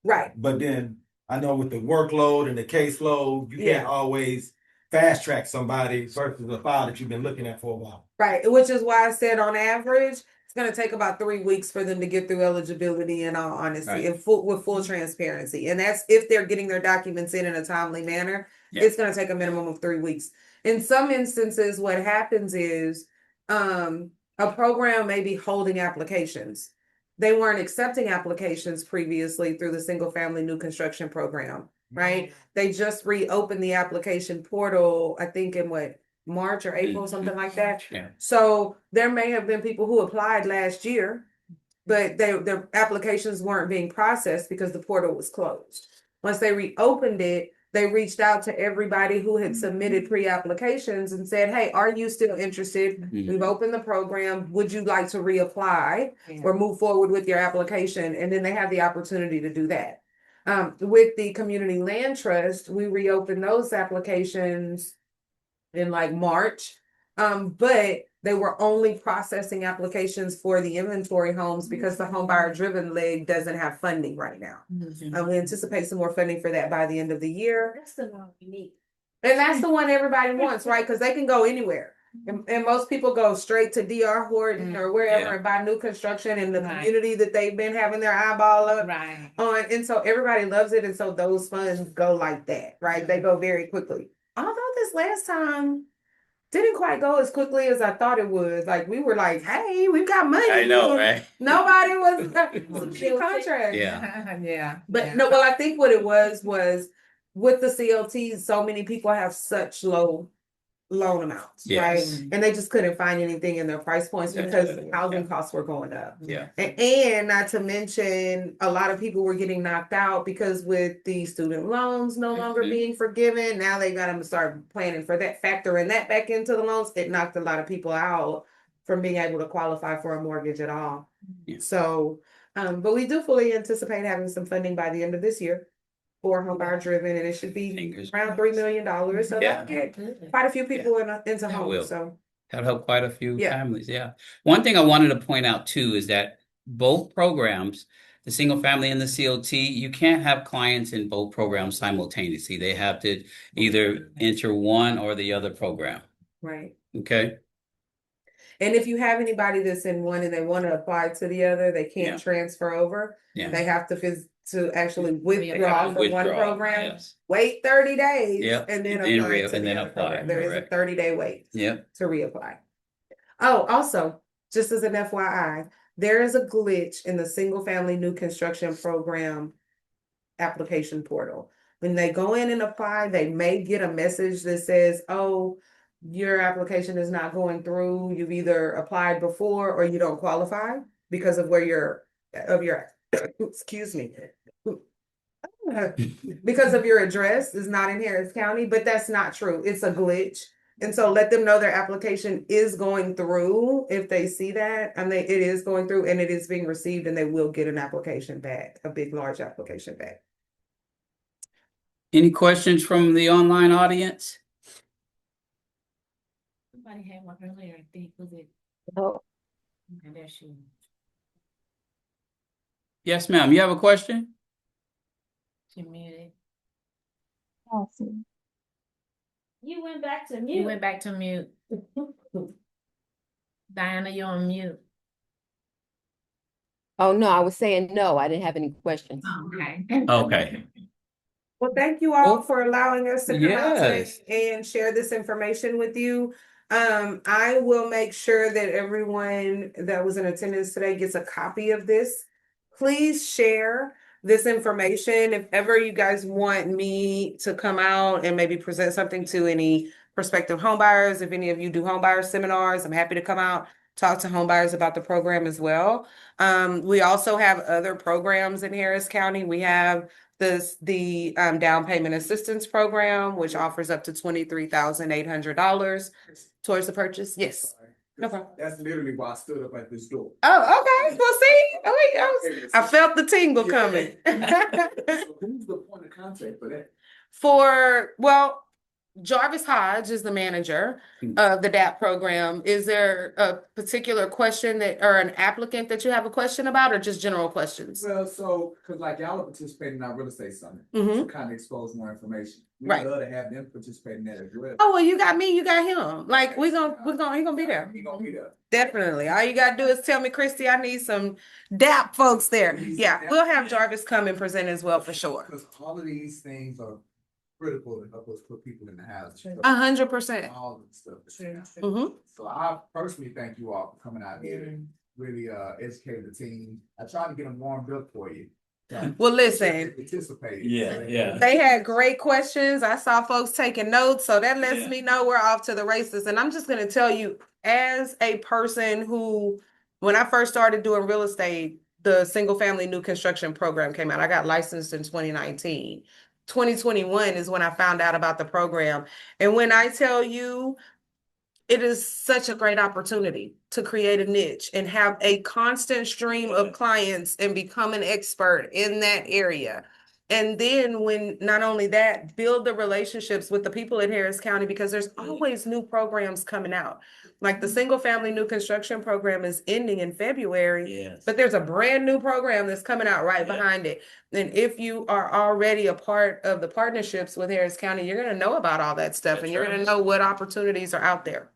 [SPEAKER 1] Right.
[SPEAKER 10] But then I know with the workload and the caseload, you
[SPEAKER 1] Yeah.
[SPEAKER 10] can't always fast track somebody versus a file that you've been looking at for a while.
[SPEAKER 1] Right, which is why I said on average, it's gonna take about 3 weeks for them to get through eligibility, in all honesty,
[SPEAKER 4] Right.
[SPEAKER 1] and with full transparency. And that's if they're getting their documents in a timely manner.
[SPEAKER 4] Yeah.
[SPEAKER 1] It's gonna take a minimum of 3 weeks. In some instances, what happens is, a program may be holding applications. They weren't accepting applications previously through the single family new construction program, right? They just reopened the application portal, I think in March or April, something like that.
[SPEAKER 4] Yeah.
[SPEAKER 1] So there may have been people who applied last year, but their applications weren't being processed because the portal was closed. Once they reopened it, they reached out to everybody who had submitted pre-applications and said, hey, are you still interested? We've opened the program. Would you like to reapply or move forward with your application? And then they have the opportunity to do that. With the Community Land Trust, we reopened those applications in like March, but they were only processing applications for the inventory homes because the home buyer driven leg doesn't have funding right now. We anticipate some more funding for that by the end of the year.
[SPEAKER 5] That's the one we need.
[SPEAKER 1] And that's the one everybody wants, right? Because they can go anywhere. And most people go straight to DR Horton or wherever and buy new construction in the community that they've been having their eyeball up on. And so everybody loves it. And so those funds go like that, right? They go very quickly. Although this last time didn't quite go as quickly as I thought it would. Like we were like, hey, we've got money.
[SPEAKER 4] I know, right?
[SPEAKER 1] Nobody was contract.
[SPEAKER 3] Yeah.
[SPEAKER 1] But no, well, I think what it was with the CLTs, so many people have such low loan amounts, right? And they just couldn't find anything in their price points because housing costs were going up.
[SPEAKER 4] Yeah.
[SPEAKER 1] And not to mention, a lot of people were getting knocked out because with the student loans no longer being forgiven, now they got to start planning for that, factoring that back into the loans. It knocked a lot of people out from being able to qualify for a mortgage at all.
[SPEAKER 4] Yeah.
[SPEAKER 1] So, but we do fully anticipate having some funding by the end of this year for home buyer driven, and it should be around $3 million. So that'll get quite a few people into homes. So
[SPEAKER 4] that'll help quite a few families. Yeah. One thing I wanted to point out too is that both programs, the single family and the CLT, you can't have clients in both programs simultaneously. They have to either enter one or the other program.
[SPEAKER 1] Right.
[SPEAKER 4] Okay.
[SPEAKER 1] And if you have anybody that's in one and they want to apply to the other, they can't transfer over. They have to actually withdraw from one program, wait 30 days, and then apply to the other program. There is a 30-day wait to reapply. Oh, also, just as an FYI, there is a glitch in the single family new construction program application portal. When they go in and apply, they may get a message that says, oh, your application is not going through. You've either applied before or you don't qualify because of where your excuse me, because of your address is not in Harris County, but that's not true. It's a glitch. And so let them know their application is going through if they see that, and it is going through and it is being received, and they will get an application back, a big, large application back.
[SPEAKER 4] Any questions from the online audience?
[SPEAKER 3] Somebody had one earlier, I think, was it?
[SPEAKER 6] Oh,
[SPEAKER 3] And there she.
[SPEAKER 4] Yes, ma'am. You have a question?
[SPEAKER 3] She muted.
[SPEAKER 7] Awesome.
[SPEAKER 5] You went back to mute.
[SPEAKER 3] You went back to mute. Diana, you're on mute.
[SPEAKER 6] oh no, I was saying no, I didn't have any questions.
[SPEAKER 3] Okay.
[SPEAKER 4] Okay.
[SPEAKER 1] Well, thank you all for allowing us to come out today
[SPEAKER 4] Yes.
[SPEAKER 1] and share this information with you. I will make sure that everyone that was in attendance today gets a copy of this. Please share this information. If ever you guys want me to come out and maybe present something to any prospective homebuyers, if any of you do homebuyer seminars, I'm happy to come out, talk to homebuyers about the program as well. We also have other programs in Harris County. We have the down payment assistance program, which offers up to $23,800 towards the purchase. Yes. No problem.
[SPEAKER 10] That's literally why I stood up at this door.
[SPEAKER 1] Oh, okay. Well, see, I felt the tingle coming.
[SPEAKER 10] So who's the point of contact for that?
[SPEAKER 1] Jarvis Hodge is the manager of the DAP program. Is there a particular question that, or an applicant that you have a question about, or just general questions?
[SPEAKER 11] Well, so, cause like y'all are participating in our real estate summit, to
[SPEAKER 1] Mhm.
[SPEAKER 11] kind of expose more information. We'd
[SPEAKER 1] Right.
[SPEAKER 11] love to have them participate in that as well.
[SPEAKER 1] Oh, well, you got me, you got him. Like, he gonna be there.
[SPEAKER 11] He gonna be there.
[SPEAKER 1] Definitely. All you gotta do is tell me, Christy, I need some DAP folks there. Yeah, we'll have Jarvis come and present as well for sure.
[SPEAKER 11] Cause all of these things are critical to help us put people in the house.
[SPEAKER 1] 100%.
[SPEAKER 11] All of the stuff.
[SPEAKER 1] Mhm.
[SPEAKER 11] So I personally thank you all for coming out here and really educating the team. I tried to get them warmed up for you.
[SPEAKER 1] Well, listen.
[SPEAKER 11] Participate.
[SPEAKER 10] Yeah.
[SPEAKER 1] They had great questions. I saw folks taking notes, so that lets me know we're off to the races. And I'm just gonna tell you, as a person who, when I first started doing real estate, the single family new construction program came out. I got licensed in 2019. 2021 is when I found out about the program. And when I tell you, it is such a great opportunity to create a niche and have a constant stream of clients and become an expert in that area. And then when not only that, build the relationships with the people in Harris County, because there's always new programs coming out. Like the single family new construction program is ending in February, but there's a brand new program that's coming out right behind it. And if you are already a part of the partnerships with Harris County, you're going to know about all that stuff, and you're going to know what opportunities are out there.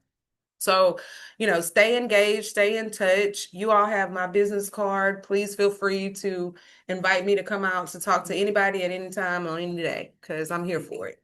[SPEAKER 1] So, stay engaged, stay in touch. You all have my business card. Please feel free to invite me to come out to talk to anybody at any time on any day, because I'm here for it.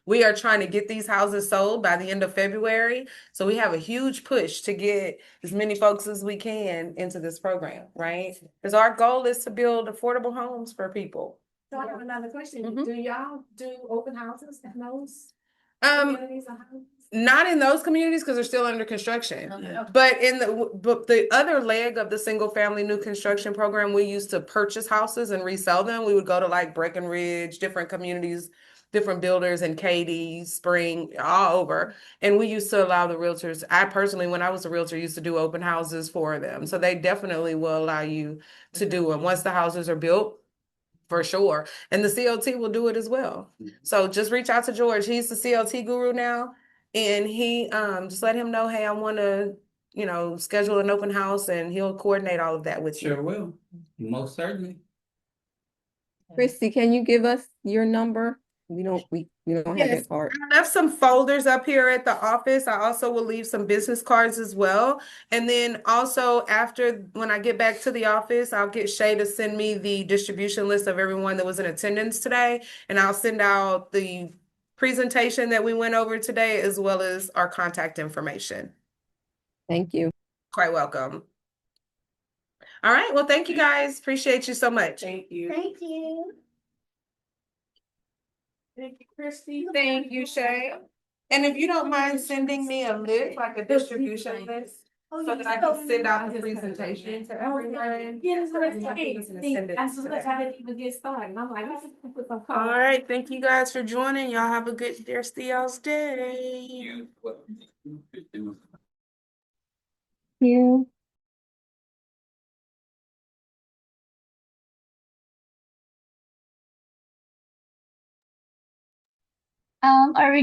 [SPEAKER 1] We are trying to get these houses sold by the end of February. So we have a huge push to get as many folks as we can into this program, right? Because our goal is to build affordable homes for people.
[SPEAKER 3] So I have another question.
[SPEAKER 1] Mhm.
[SPEAKER 3] Do y'all do open houses in those
[SPEAKER 1] Um,
[SPEAKER 3] communities or houses?
[SPEAKER 1] Not in those communities because they're still under construction.
[SPEAKER 3] Okay.
[SPEAKER 1] But the other leg of the single family new construction program, we used to purchase houses and resell them. We would go to like Breckenridge, different communities, different builders in Katy, Spring, all over. And we used to allow the realtors, I personally, when I was a realtor, used to do open houses for them. So they definitely will allow you to do it once the houses are built. For sure. And the CLT will do it as well. So just reach out to George. He's the CLT guru now. And he just let him know, hey, I want to, schedule an open house, and he'll coordinate all of that with you.
[SPEAKER 4] Sure will. Most certainly.
[SPEAKER 6] Christy, can you give us your number? We don't have
[SPEAKER 1] Yes,
[SPEAKER 6] that part.
[SPEAKER 1] I left some folders up here at the office. I also will leave some business cards as well. And then also when I get back to the office, I'll get Shay to send me the distribution list of everyone that was in attendance today. And I'll send out the presentation that we went over today, as well as our contact information.
[SPEAKER 6] Thank you.
[SPEAKER 1] Quite welcome. All right. Well, thank you guys. Appreciate you so much.
[SPEAKER 2] Thank you.
[SPEAKER 5] Thank you.
[SPEAKER 2] Thank you, Christy.
[SPEAKER 1] Thank you, Shay. And if you don't mind sending me a list, like a distribution list, so that I can send out the presentation to everyone.
[SPEAKER 5] Yes,
[SPEAKER 1] I didn't
[SPEAKER 5] even get started. And I'm like, let's just put some
[SPEAKER 1] All right. Thank you guys for joining. Y'all have a good rest of y'all's day.
[SPEAKER 7] You. Are we going